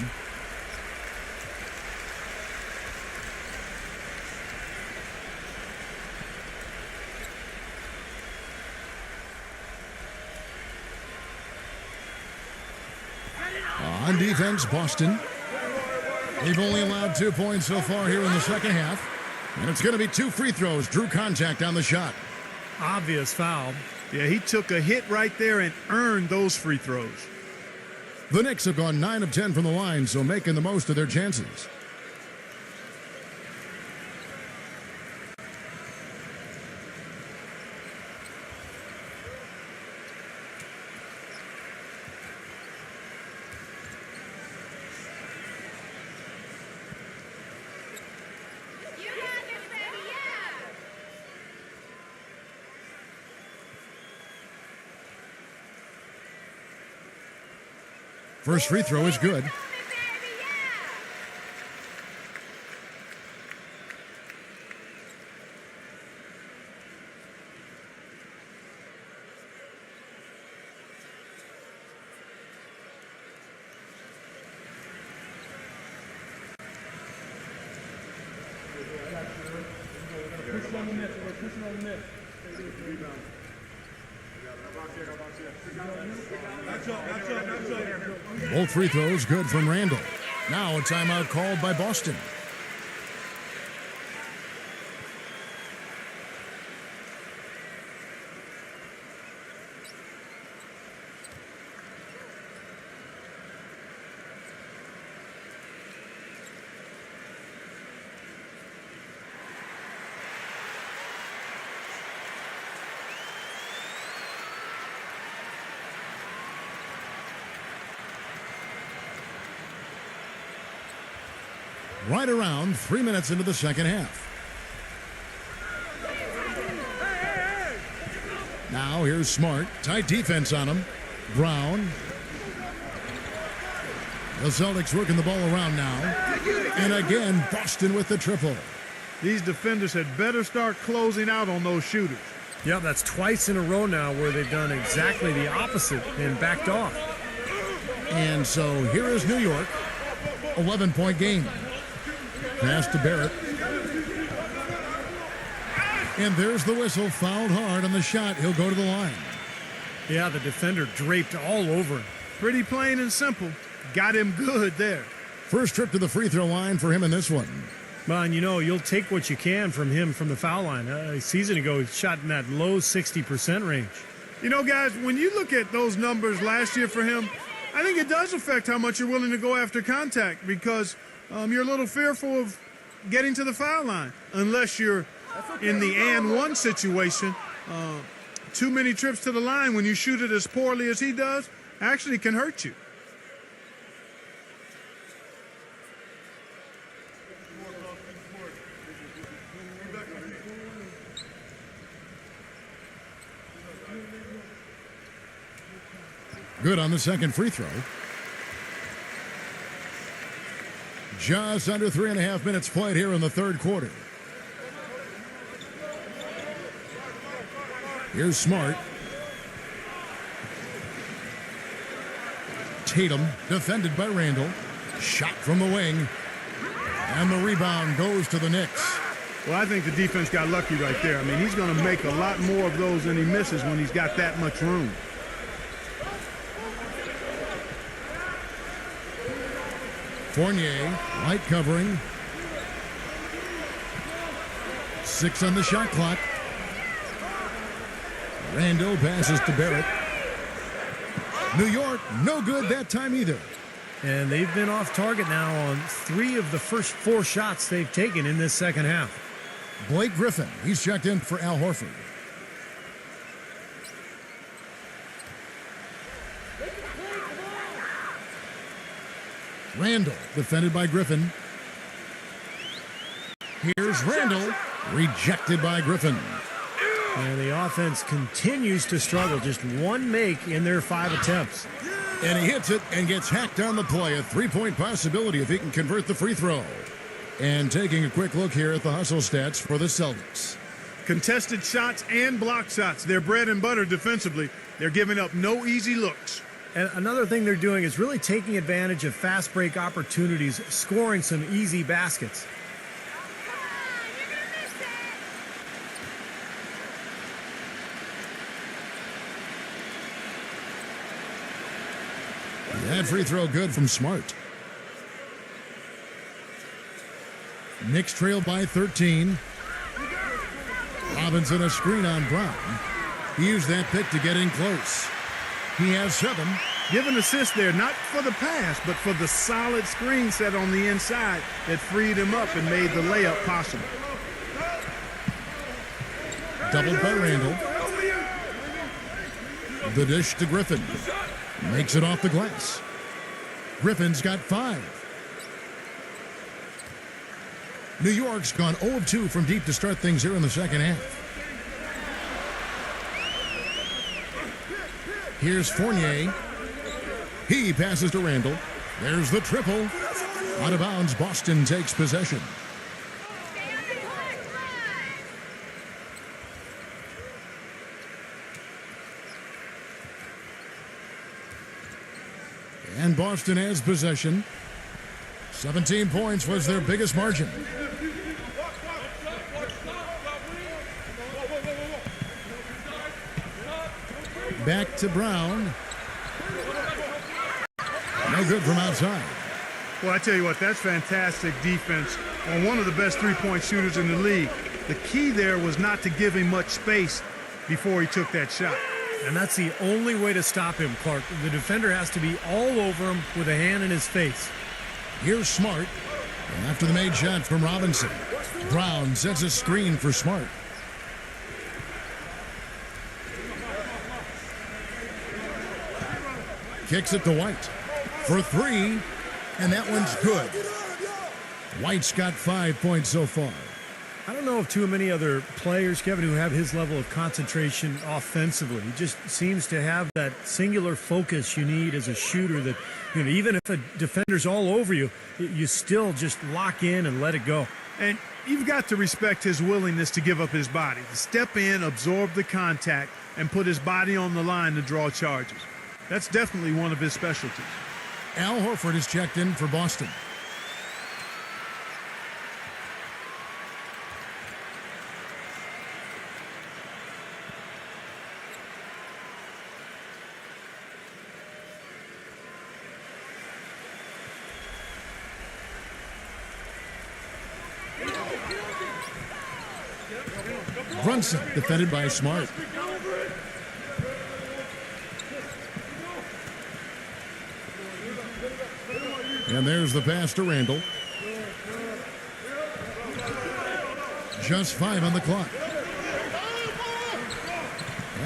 On defense, Boston. They've only allowed 2 points so far here in the second half. And it's going to be 2 free throws. Drew contact on the shot. Obvious foul. Yeah, he took a hit right there and earned those free throws. The Knicks have gone 9 of 10 from the line, so making the most of their chances. First free throw is good. Both free throws good from Randall. Now a timeout called by Boston. Right around 3 minutes into the second half. Now here's Smart. Tight defense on him. Brown. The Celtics working the ball around now. And again, Boston with the triple. These defenders had better start closing out on those shooters. Yeah, that's twice in a row now where they've done exactly the opposite and backed off. And so here is New York. 11-point game. Pass to Barrett. And there's the whistle. Fouled hard on the shot. He'll go to the line. Yeah, the defender draped all over him. Pretty plain and simple. Got him good there. First trip to the free throw line for him in this one. Well, and you know, you'll take what you can from him from the foul line. A season ago, he shot in that low 60% range. You know, guys, when you look at those numbers last year for him, I think it does affect how much you're willing to go after contact because you're a little fearful of getting to the foul line unless you're in the and one situation. Too many trips to the line when you shoot it as poorly as he does actually can hurt you. Good on the second free throw. Just under 3.5 minutes played here in the third quarter. Here's Smart. Tatum, defended by Randall. Shot from the wing. And the rebound goes to the Knicks. Well, I think the defense got lucky right there. I mean, he's going to make a lot more of those than he misses when he's got that much room. Fournier, light covering. 6 on the shot clock. Randall passes to Barrett. New York, no good that time either. And they've been off target now on 3 of the first 4 shots they've taken in this second half. Blake Griffin, he's checked in for Al Horford. Randall, defended by Griffin. Here's Randall, rejected by Griffin. And the offense continues to struggle. Just 1 make in their 5 attempts. And he hits it and gets hacked on the play. A 3-point possibility if he can convert the free throw. And taking a quick look here at the hustle stats for the Celtics. Contested shots and block shots. They're bread and butter defensively. They're giving up no easy looks. And another thing they're doing is really taking advantage of fast break opportunities, scoring some easy baskets. That free throw good from Smart. Knicks trail by 13. Robinson a screen on Brown. He used that pick to get in close. He has 7. Give an assist there, not for the pass, but for the solid screen set on the inside that freed him up and made the layup possible. Doubled by Randall. The dish to Griffin. Makes it off the glass. Griffin's got 5. New York's gone 0 of 2 from deep to start things here in the second half. Here's Fournier. He passes to Randall. There's the triple. Out of bounds, Boston takes possession. And Boston has possession. 17 points was their biggest margin. Back to Brown. No good from outside. Well, I tell you what, that's fantastic defense on one of the best three-point shooters in the league. The key there was not to give him much space before he took that shot. And that's the only way to stop him, Clark. The defender has to be all over him with a hand in his face. Here's Smart. And after the made shot from Robinson, Brown sets a screen for Smart. Kicks it to White for three, and that one's good. White's got 5 points so far. I don't know of too many other players, Kevin, who have his level of concentration offensively. He just seems to have that singular focus you need as a shooter that, even if a defender's all over you, you still just lock in and let it go. And you've got to respect his willingness to give up his body, to step in, absorb the contact, and put his body on the line to draw charges. That's definitely one of his specialties. Al Horford is checked in for Boston. Brunson defended by Smart. And there's the pass to Randall. Just 5 on the clock.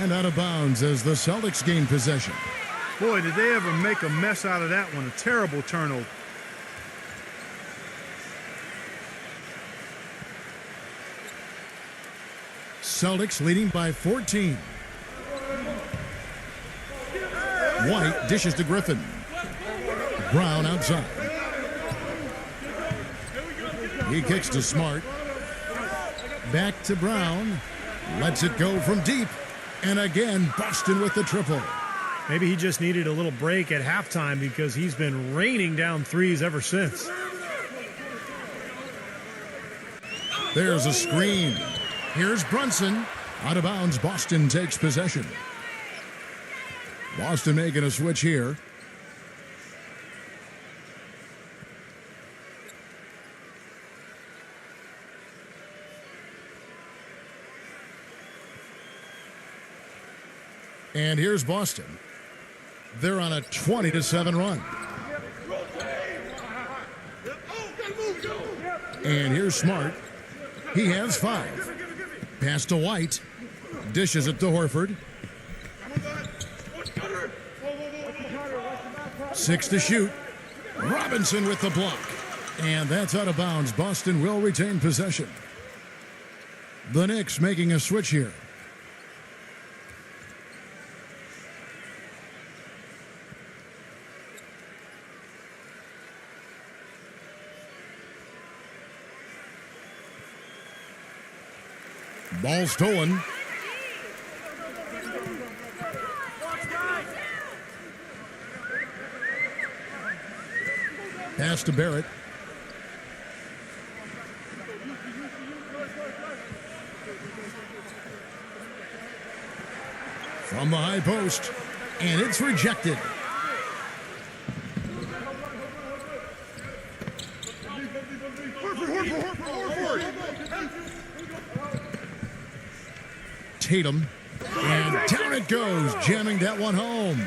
And out of bounds as the Celtics gain possession. Boy, did they ever make a mess out of that one. A terrible turnover. Celtics leading by 14. White dishes to Griffin. Brown outside. He kicks to Smart. Back to Brown. Lets it go from deep. And again, Boston with the triple. Maybe he just needed a little break at halftime because he's been raining down threes ever since. There's a screen. Here's Brunson. Out of bounds, Boston takes possession. Boston making a switch here. And here's Boston. They're on a 20-7 run. And here's Smart. He has 5. Pass to White. Dishes it to Horford. 6 to shoot. Robinson with the block. And that's out of bounds. Boston will retain possession. The Knicks making a switch here. Ball stolen. Pass to Barrett. From the high post. And it's rejected. Tatum, and down it goes, jamming that one home.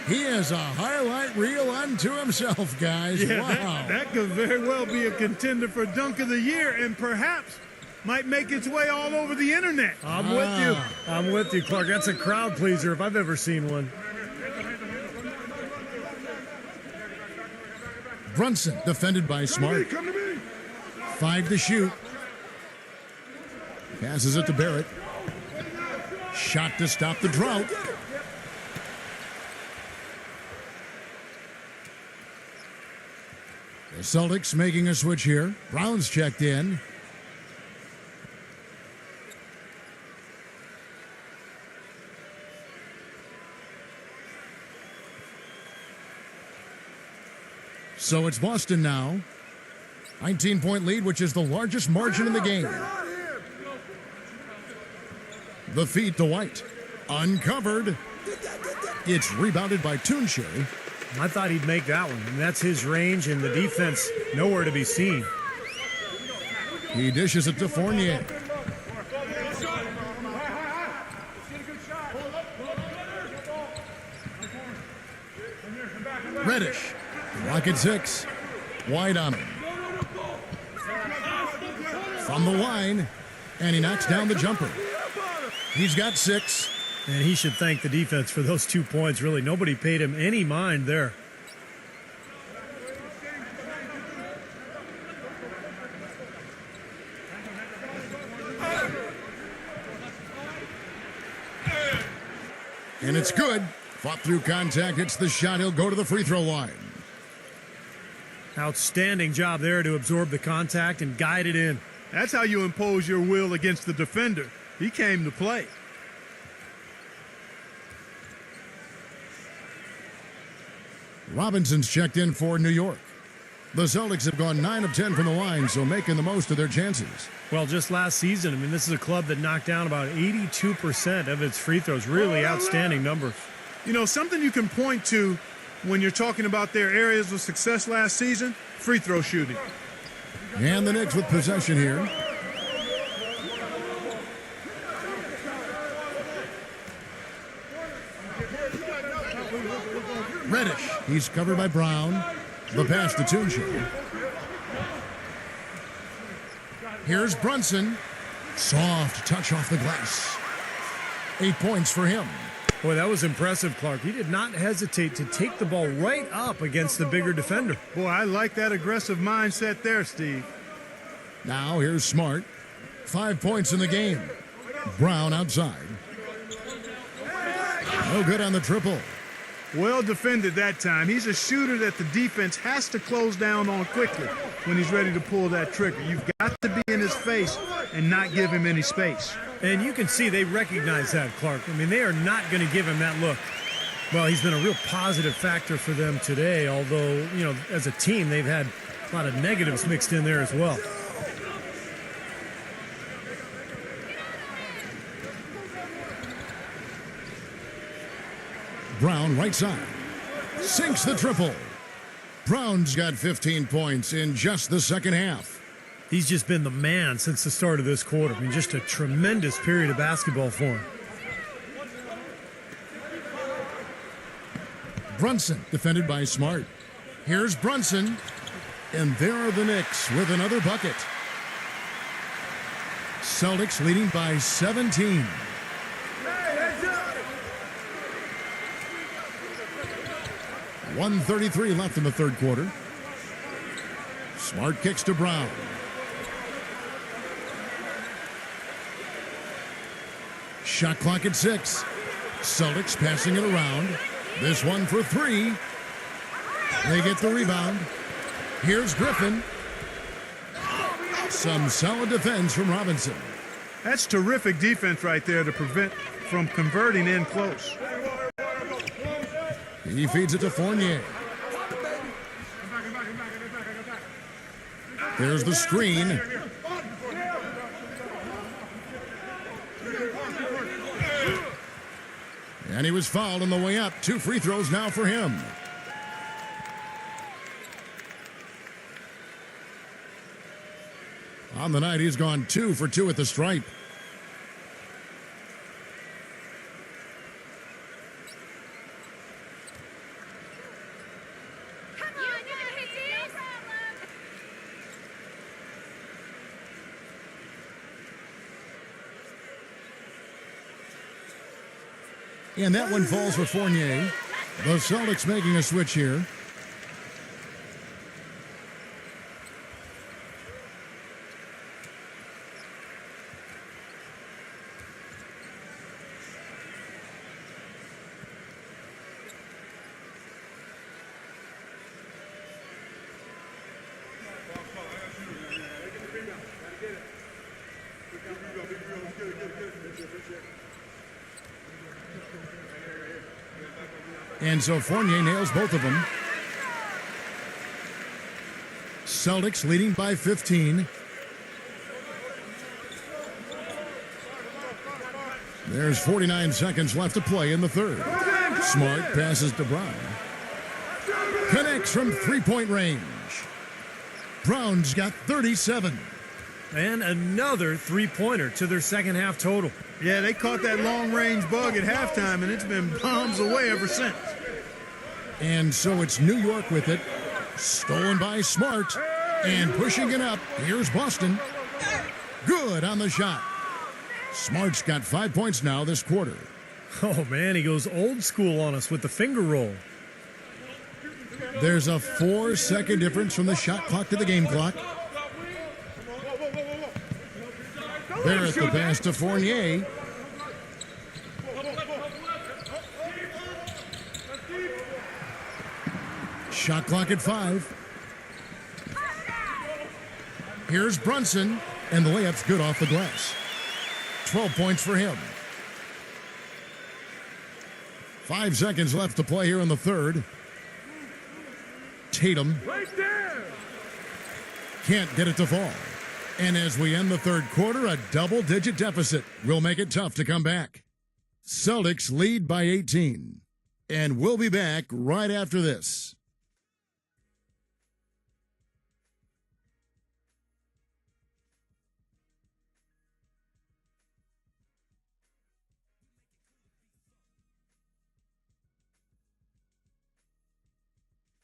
He has a highlight reel unto himself, guys. Yeah, wow. That could very well be a contender for Dunk of the Year and perhaps might make its way all over the internet. I'm with you, Clark. That's a crowd pleaser if I've ever seen one. Brunson defended by Smart. 5 to shoot. Passes it to Barrett. Shot to stop the drought. The Celtics making a switch here. Brown's checked in. So it's Boston now. 19-point lead, which is the largest margin in the game. The feed to White. Uncovered. It's rebounded by Tunche. I thought he'd make that one. And that's his range, and the defense nowhere to be seen. He dishes it to Fournier. Reddish. Rocket 6. Wide on him. From the line. And he knocks down the jumper. He's got 6. And he should thank the defense for those 2 points, really. Nobody paid him any mind there. And it's good. Fought through contact, hits the shot. He'll go to the free throw line. Outstanding job there to absorb the contact and guide it in. That's how you impose your will against the defender. He came to play. Robinson's checked in for New York. The Celtics have gone 9 of 10 from the line, so making the most of their chances. Well, just last season, I mean, this is a club that knocked down about 82% of its free throws. Really outstanding numbers. You know, something you can point to when you're talking about their areas of success last season, free throw shooting. And the Knicks with possession here. Reddish. He's covered by Brown. The pass to Tunche. Here's Brunson. Soft touch off the glass. 8 points for him. Boy, that was impressive, Clark. He did not hesitate to take the ball right up against the bigger defender. Boy, I like that aggressive mindset there, Steve. Now here's Smart. 5 points in the game. Brown outside. No good on the triple. Well defended that time. He's a shooter that the defense has to close down on quickly when he's ready to pull that trigger. You've got to be in his face and not give him any space. And you can see they recognize that, Clark. I mean, they are not going to give him that look. Well, he's been a real positive factor for them today, although, you know, as a team, they've had a lot of negatives mixed in there as well. Brown right side. Sinks the triple. Brown's got 15 points in just the second half. He's just been the man since the start of this quarter. I mean, just a tremendous period of basketball for him. Brunson defended by Smart. Here's Brunson. And there are the Knicks with another bucket. Celtics leading by 17. .133 left in the third quarter. Smart kicks to Brown. Shot clock at 6. Celtics passing it around. This one for 3. They get the rebound. Here's Griffin. Some solid defense from Robinson. That's terrific defense right there to prevent from converting in close. He feeds it to Fournier. There's the screen. And he was fouled on the way up. 2 free throws now for him. On the night, he's gone 2 for 2 at the stripe. And that one falls for Fournier. The Celtics making a switch here. And so Fournier nails both of them. Celtics leading by 15. There's 49 seconds left to play in the third. Smart passes to Brown. Connects from three-point range. Brown's got 37. And another three-pointer to their second half total. Yeah, they caught that long-range bug at halftime, and it's been bombs away ever since. And so it's New York with it. Stolen by Smart. And pushing it up. Here's Boston. Good on the shot. Smart's got 5 points now this quarter. Oh, man, he goes old school on us with the finger roll. There's a 4-second difference from the shot clock to the game clock. Barrett the pass to Fournier. Shot clock at 5. Here's Brunson, and the layup's good off the glass. 12 points for him. 5 seconds left to play here in the third. Tatum can't get it to fall. And as we end the third quarter, a double-digit deficit will make it tough to come back. Celtics lead by 18. And we'll be back right after this.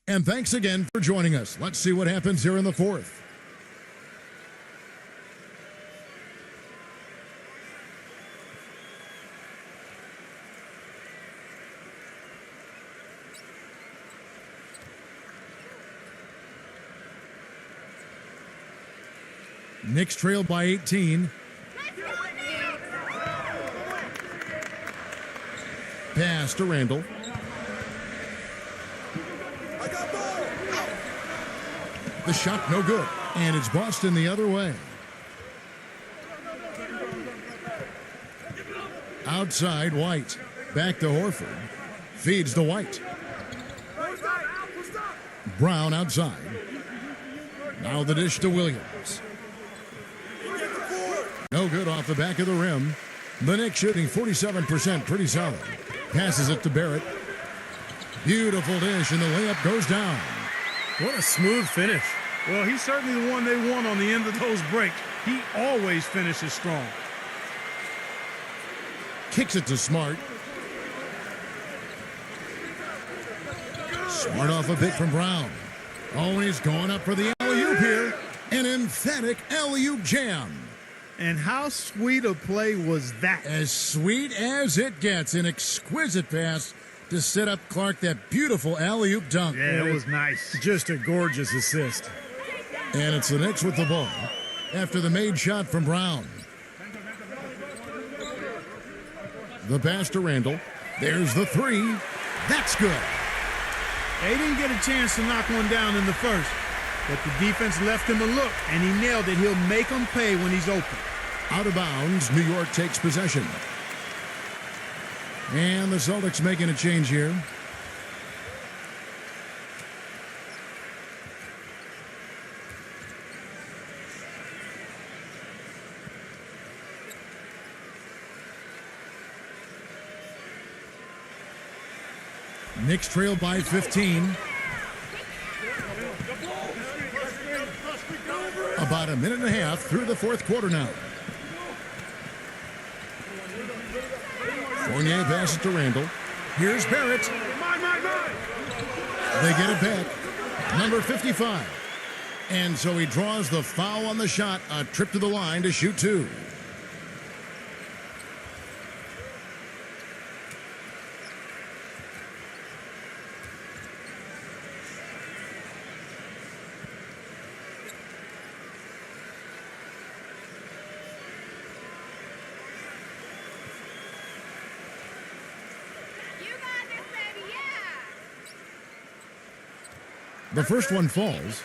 And thanks again for joining us. Let's see what happens here in the fourth. Knicks trail by 18. Pass to Randall. The shot no good, and it's Boston the other way. Outside, White. Back to Horford. Feeds to White. Brown outside. Now the dish to Williams. No good off the back of the rim. The Knicks shooting 47%, pretty solid. Passes it to Barrett. Beautiful dish, and the layup goes down. What a smooth finish. Well, he's certainly the one they want on the end of those breaks. He always finishes strong. Kicks it to Smart. Smart off a pick from Brown. Oh, he's going up for the alley-oop here. An emphatic alley-oop jam. And how sweet a play was that? As sweet as it gets. An exquisite pass to set up Clark that beautiful alley-oop dunk. Yeah, it was nice. Just a gorgeous assist. And it's the Knicks with the ball after the made shot from Brown. The pass to Randall. There's the three. That's good. They didn't get a chance to knock one down in the first, but the defense left him a look, and he nailed it. He'll make them pay when he's open. Out of bounds, New York takes possession. And the Celtics making a change here. Knicks trail by 15. About a minute and a half through the fourth quarter now. Fournier passes to Randall. Here's Barrett. They get it back. Number 55. And so he draws the foul on the shot. A trip to the line to shoot two. The first one falls.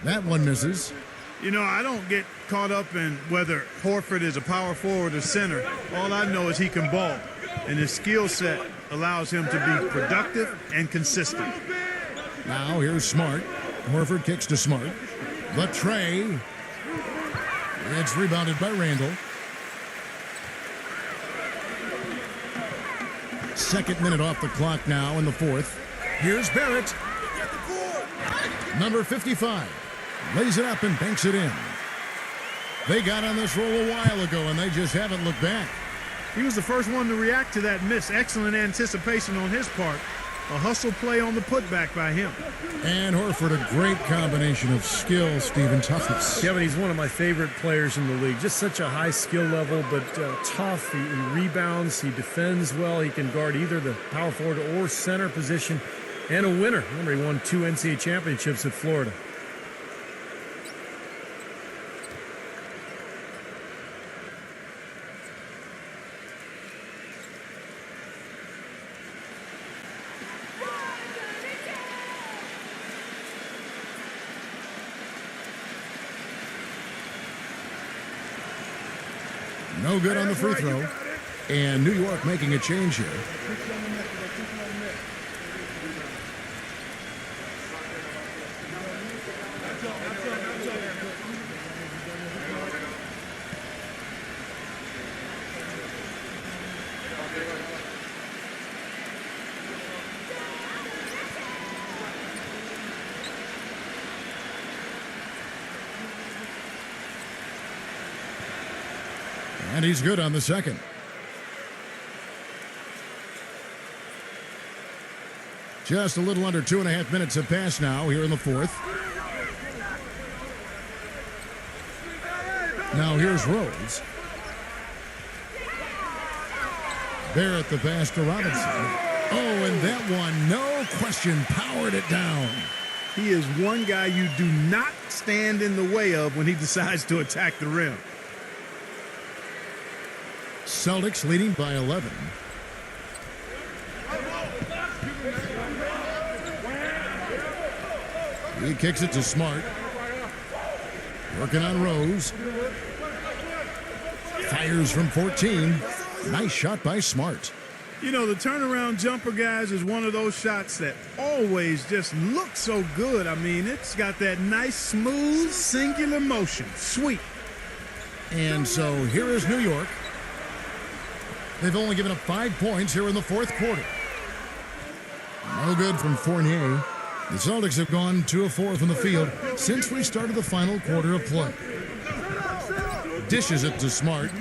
That one misses. You know, I don't get caught up in whether Horford is a power forward or center. All I know is he can ball, and his skill set allows him to be productive and consistent. Now here's Smart. Horford kicks to Smart. The tray. It's rebounded by Randall. Second minute off the clock now in the fourth. Here's Barrett. Number 55. Lays it up and banks it in. They got on this roll a while ago, and they just haven't looked back. He was the first one to react to that miss. Excellent anticipation on his part. A hustle play on the putback by him. And Horford, a great combination of skill, Stephen, toughness. Kevin, he's one of my favorite players in the league. Just such a high skill level, but tough. He rebounds. He defends well. He can guard either the power forward or center position. And a winner. Remember, he won 2 NCAA championships at Florida. No good on the free throw. And New York making a change here. And he's good on the second. Just a little under 2.5 minutes have passed now here in the fourth. Now here's Rose. Barrett the pass to Robinson. Oh, and that one, no question, powered it down. He is one guy you do not stand in the way of when he decides to attack the rim. Celtics leading by 11. He kicks it to Smart. Working on Rose. Fires from 14. Nice shot by Smart. You know, the turnaround jumper, guys, is one of those shots that always just looks so good. I mean, it's got that nice, smooth, singular motion. Sweet. And so here is New York. They've only given up 5 points here in the fourth quarter. No good from Fournier. The Celtics have gone 2 of 4 from the field since we started the final quarter of play. Dishes it to Smart.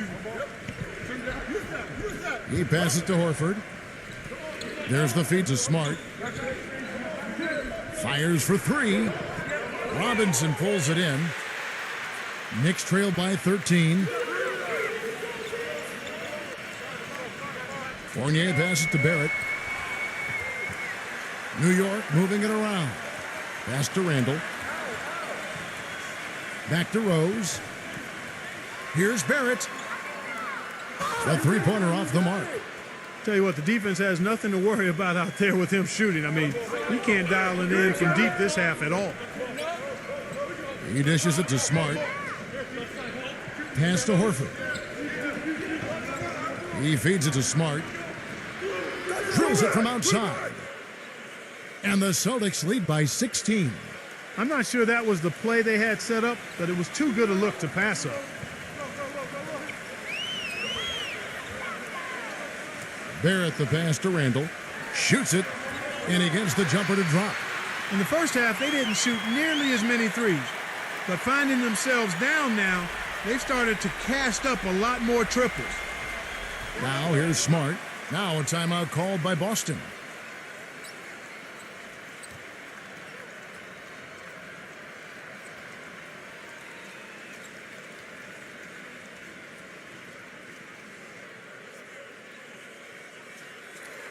He passes to Horford. There's the feed to Smart. Fires for 3. Robinson pulls it in. Knicks trail by 13. Fournier passes to Barrett. New York moving it around. Pass to Randall. Back to Rose. Here's Barrett. A three-pointer off the mark. Tell you what, the defense has nothing to worry about out there with him shooting. I mean, he can't dial it in from deep this half at all. He dishes it to Smart. Pass to Horford. He feeds it to Smart. Drills it from outside. And the Celtics lead by 16. I'm not sure that was the play they had set up, but it was too good a look to pass up. Barrett the pass to Randall. Shoots it. And he gets the jumper to drop. In the first half, they didn't shoot nearly as many threes. But finding themselves down now, they've started to cast up a lot more triples. Now here's Smart. Now a timeout called by Boston.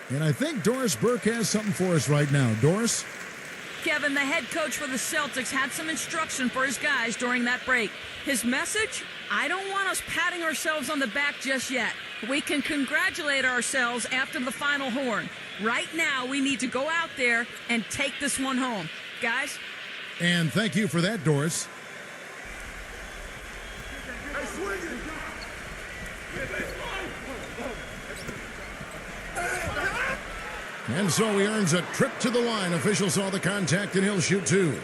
And I think Doris Burke has something for us right now. Doris? Kevin, the head coach for the Celtics, had some instruction for his guys during that break. His message? I don't want us patting ourselves on the back just yet. We can congratulate ourselves after the final horn. Right now, we need to go out there and take this one home. Guys? And thank you for that, Doris. swinging. And so he earns a trip to the line. Official saw the contact, and he'll shoot two.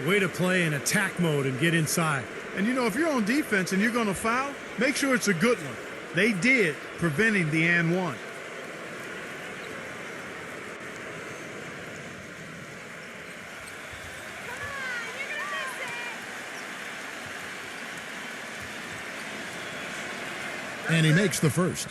Way to play in attack mode and get inside. And, you know, if you're on defense and you're going to foul, make sure it's a good one. They did, preventing the and one. And he makes the first.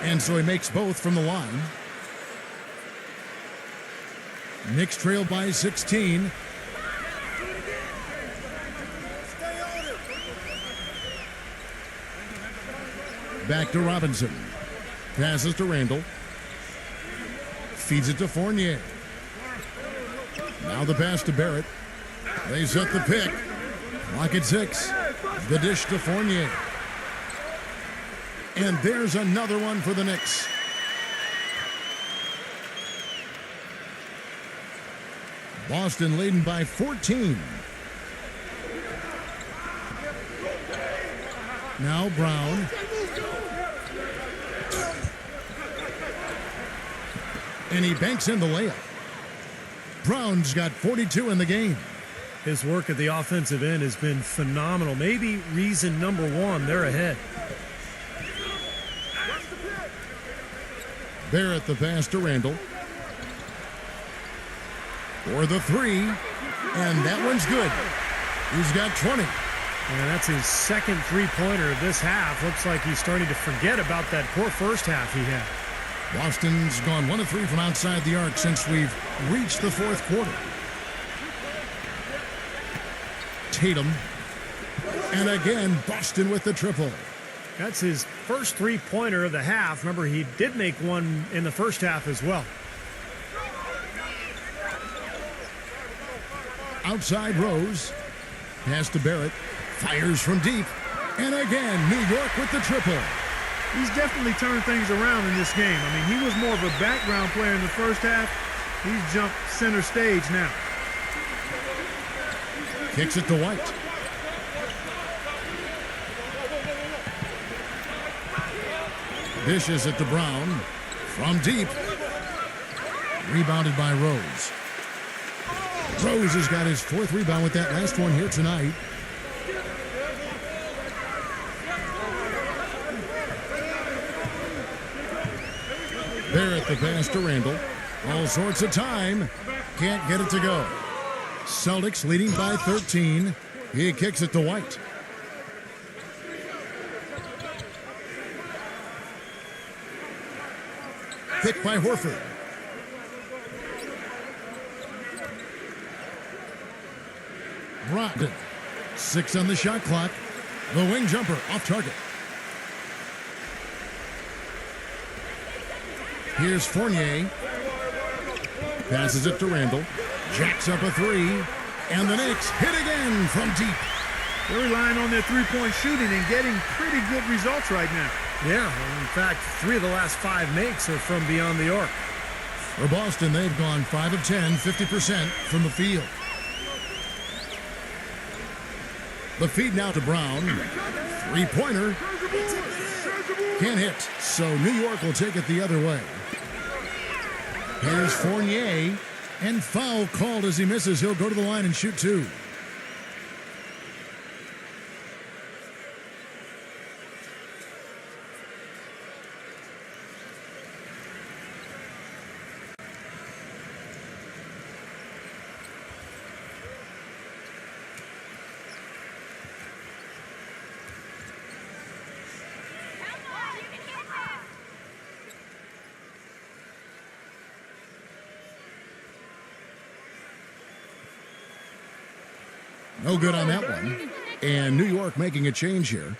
And so he makes both from the line. Knicks trail by 16. Back to Robinson. Passes to Randall. Feeds it to Fournier. Now the pass to Barrett. They set the pick. Clock at 6. The dish to Fournier. And there's another one for the Knicks. Boston leading by 14. Now Brown. And he banks in the layup. Brown's got 42 in the game. His work at the offensive end has been phenomenal. Maybe reason number one, they're ahead. Barrett the pass to Randall. For the three. And that one's good. He's got 20. And that's his second three-pointer of this half. Looks like he's starting to forget about that poor first half he had. Boston's gone 1 of 3 from outside the arc since we've reached the fourth quarter. Tatum. And again, Boston with the triple. That's his first three-pointer of the half. Remember, he did make one in the first half as well. Outside Rose. Pass to Barrett. Fires from deep. And again, New York with the triple. He's definitely turned things around in this game. I mean, he was more of a background player in the first half. He's jumped center stage now. Kicks it to White. Dishes it to Brown. From deep. Rebounded by Rose. Rose has got his 4th rebound with that last one here tonight. Barrett the pass to Randall. All sorts of time. Can't get it to go. Celtics leading by 13. He kicks it to White. Pick by Horford. Brogdon. 6 on the shot clock. The wing jumper off target. Here's Fournier. Passes it to Randall. Jacks up a 3. And the Knicks hit again from deep. They're relying on their three-point shooting and getting pretty good results right now. Yeah, in fact, 3 of the last 5 makes are from beyond the arc. For Boston, they've gone 5 of 10, 50% from the field. The feed now to Brown. Three-pointer. Can't hit, so New York will take it the other way. Here's Fournier, and foul called as he misses. He'll go to the line and shoot 2. No good on that one. And New York making a change here.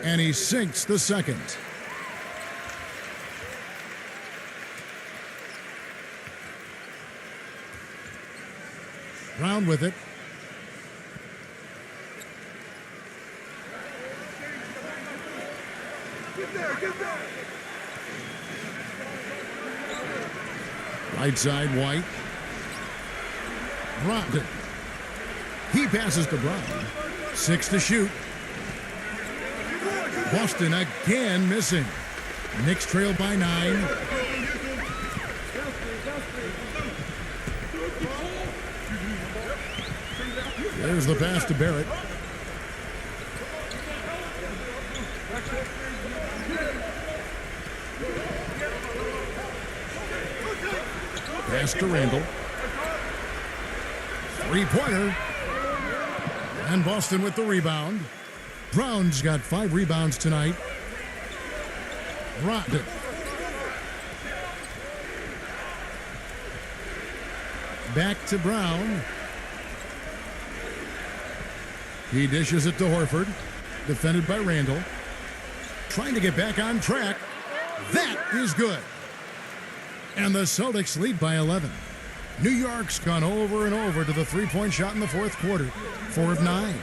And he sinks the second. Brown with it. Get there. Right side, White. Brogdon. He passes to Bryan. 6 to shoot. Boston again missing. Knicks trail by 9. There's the pass to Barrett. Pass to Randall. Three-pointer. And Boston with the rebound. Brown's got 5 rebounds tonight. Brogdon. Back to Brown. He dishes it to Horford. Defended by Randall. Trying to get back on track. That is good. And the Celtics lead by 11. New York's gone over and over to the three-point shot in the fourth quarter. 4 of 9.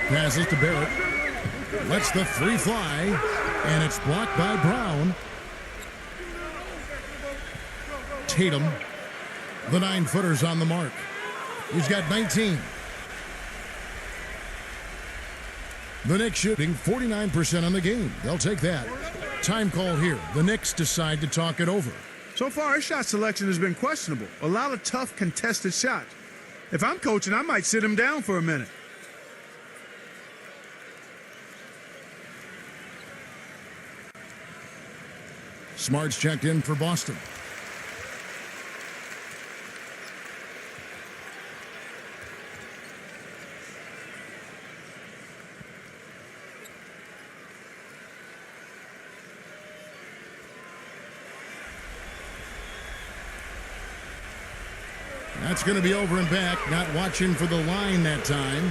Passes to Barrett. Lets the three fly. And it's blocked by Brown. Tatum. The 9-footer's on the mark. He's got 19. The Knicks shooting 49% on the game. They'll take that. Time call here. The Knicks decide to talk it over. So far, his shot selection has been questionable. A lot of tough, contested shots. If I'm coaching, I might sit him down for a minute. Smart's checked in for Boston. That's going to be over and back. Not watching for the line that time.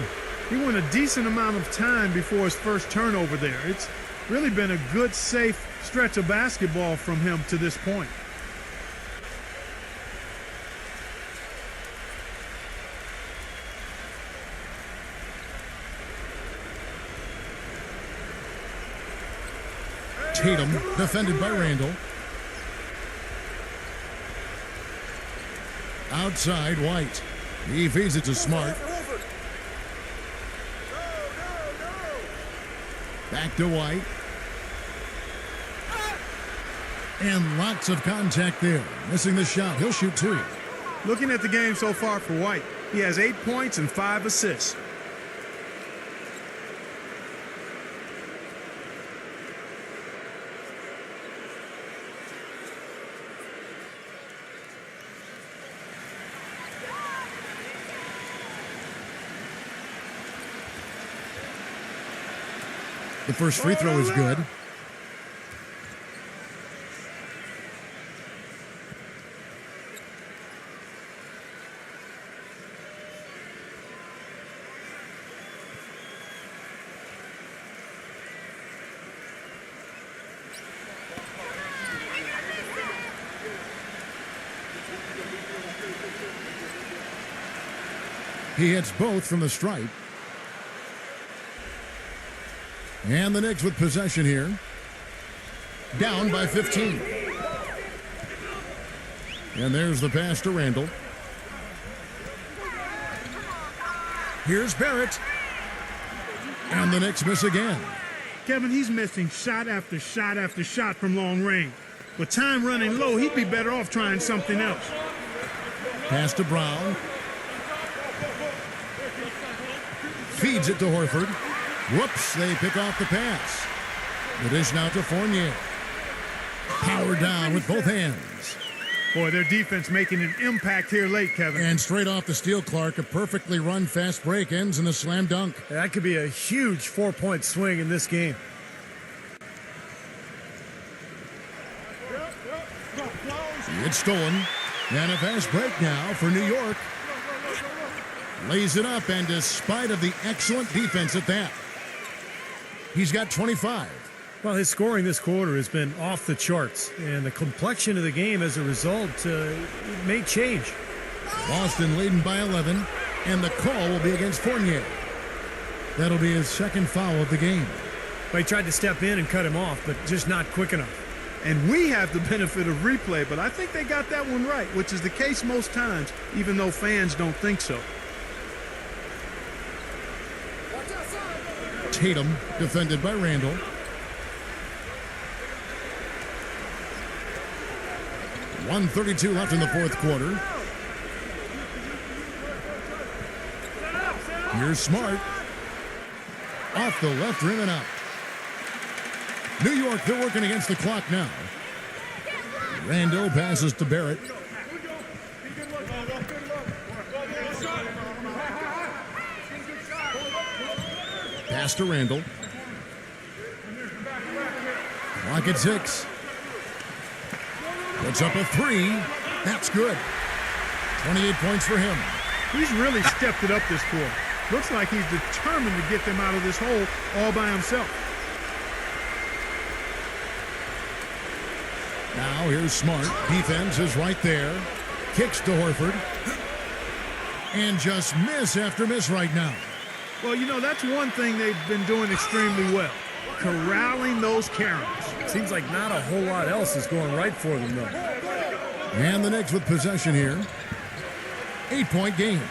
He went a decent amount of time before his first turnover there. It's really been a good, safe stretch of basketball from him to this point. Tatum, defended by Randall. Outside, White. He feeds it to Smart. Back to White. And lots of contact there. Missing the shot. He'll shoot 2. Looking at the game so far for White, he has 8 points and 5 assists. The first free throw is good. He hits both from the stripe. And the Knicks with possession here. Down by 15. And there's the pass to Randall. Here's Barrett. And the Knicks miss again. Kevin, he's missing shot after shot after shot from long range. With time running low, he'd be better off trying something else. Pass to Brown. Feeds it to Horford. Whoops, they pick off the pass. The dish now to Fournier. Power down with both hands. Boy, their defense making an impact here late, Kevin. And straight off the steal, Clark, a perfectly run fast break ends in a slam dunk. That could be a huge 4-point swing in this game. It's stolen. And a fast break now for New York. Lays it up, and despite of the excellent defense at that, he's got 25. Well, his scoring this quarter has been off the charts, and the complexion of the game as a result may change. Boston leading by 11, and the call will be against Fournier. That'll be his second foul of the game. Well, he tried to step in and cut him off, but just not quick enough. And we have the benefit of replay, but I think they got that one right, which is the case most times, even though fans don't think so. Tatum defended by Randall. .132 left in the fourth quarter. Here's Smart. Off the left rim and out. New York, they're working against the clock now. Randall passes to Barrett. Pass to Randall. Clock at 6. Puts up a 3. That's good. 28 points for him. He's really stepped it up this quarter. Looks like he's determined to get them out of this hole all by himself. Now here's Smart. Defense is right there. Kicks to Horford. And just miss after miss right now. Well, you know, that's one thing they've been doing extremely well. Corralling those Karens. Seems like not a whole lot else is going right for them, though. And the Knicks with possession here. 8-point game.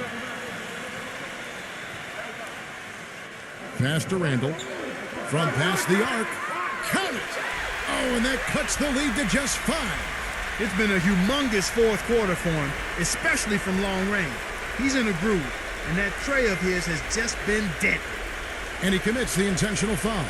Pass to Randall. From past the arc. Count it! Oh, and that cuts the lead to just 5. It's been a humongous fourth quarter for him, especially from long range. He's in a groove, and that tray of his has just been deadly. And he commits the intentional foul.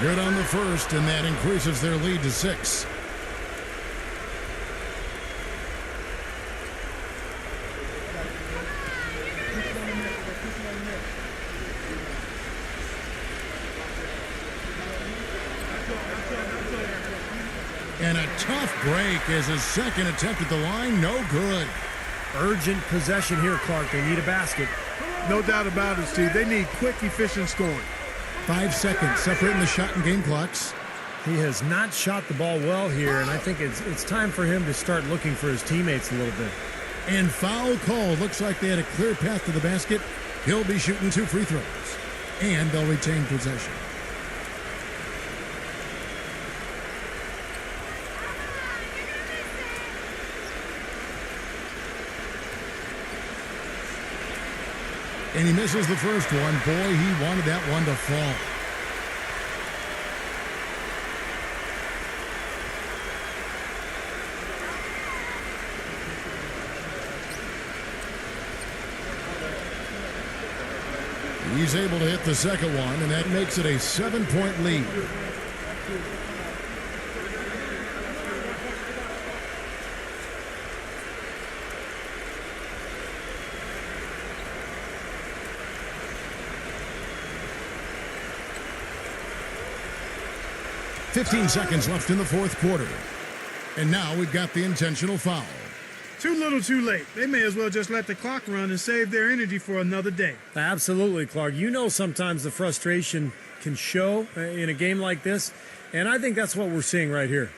Good on the first, and that increases their lead to 6. And a tough break as his second attempt at the line, no good. Urgent possession here, Clark. They need a basket. No doubt about it, Steve. They need quick, efficient scoring. 5 seconds separating the shot and game clocks. He has not shot the ball well here, and I think it's time for him to start looking for his teammates a little bit. And foul call. Looks like they had a clear path to the basket. He'll be shooting 2 free throws. And they'll retain possession. And he misses the first one. Boy, he wanted that one to fall. He's able to hit the second one, and that makes it a 7-point lead. .15 seconds left in the fourth quarter. And now we've got the intentional foul. Too little, too late. They may as well just let the clock run and save their energy for another day. Absolutely, Clark. You know sometimes the frustration can show in a game like this, and I think that's what we're seeing right here.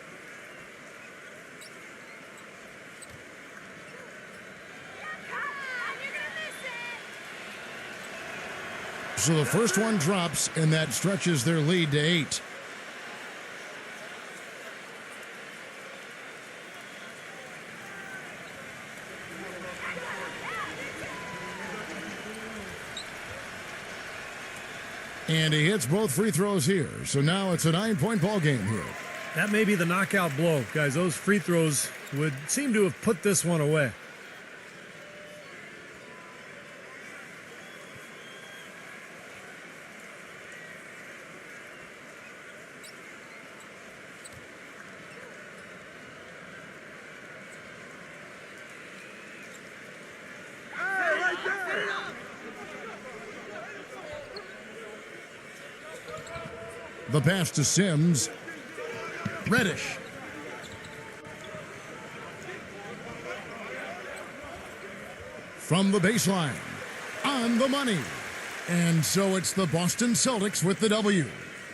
So the first one drops, and that stretches their lead to 8. And he hits both free throws here. So now it's a 9-point ball game here. That may be the knockout blow, guys. Those free throws would seem to have put this one away. The pass to Sims. Reddish. From the baseline. On the money. And so it's the Boston Celtics with the W.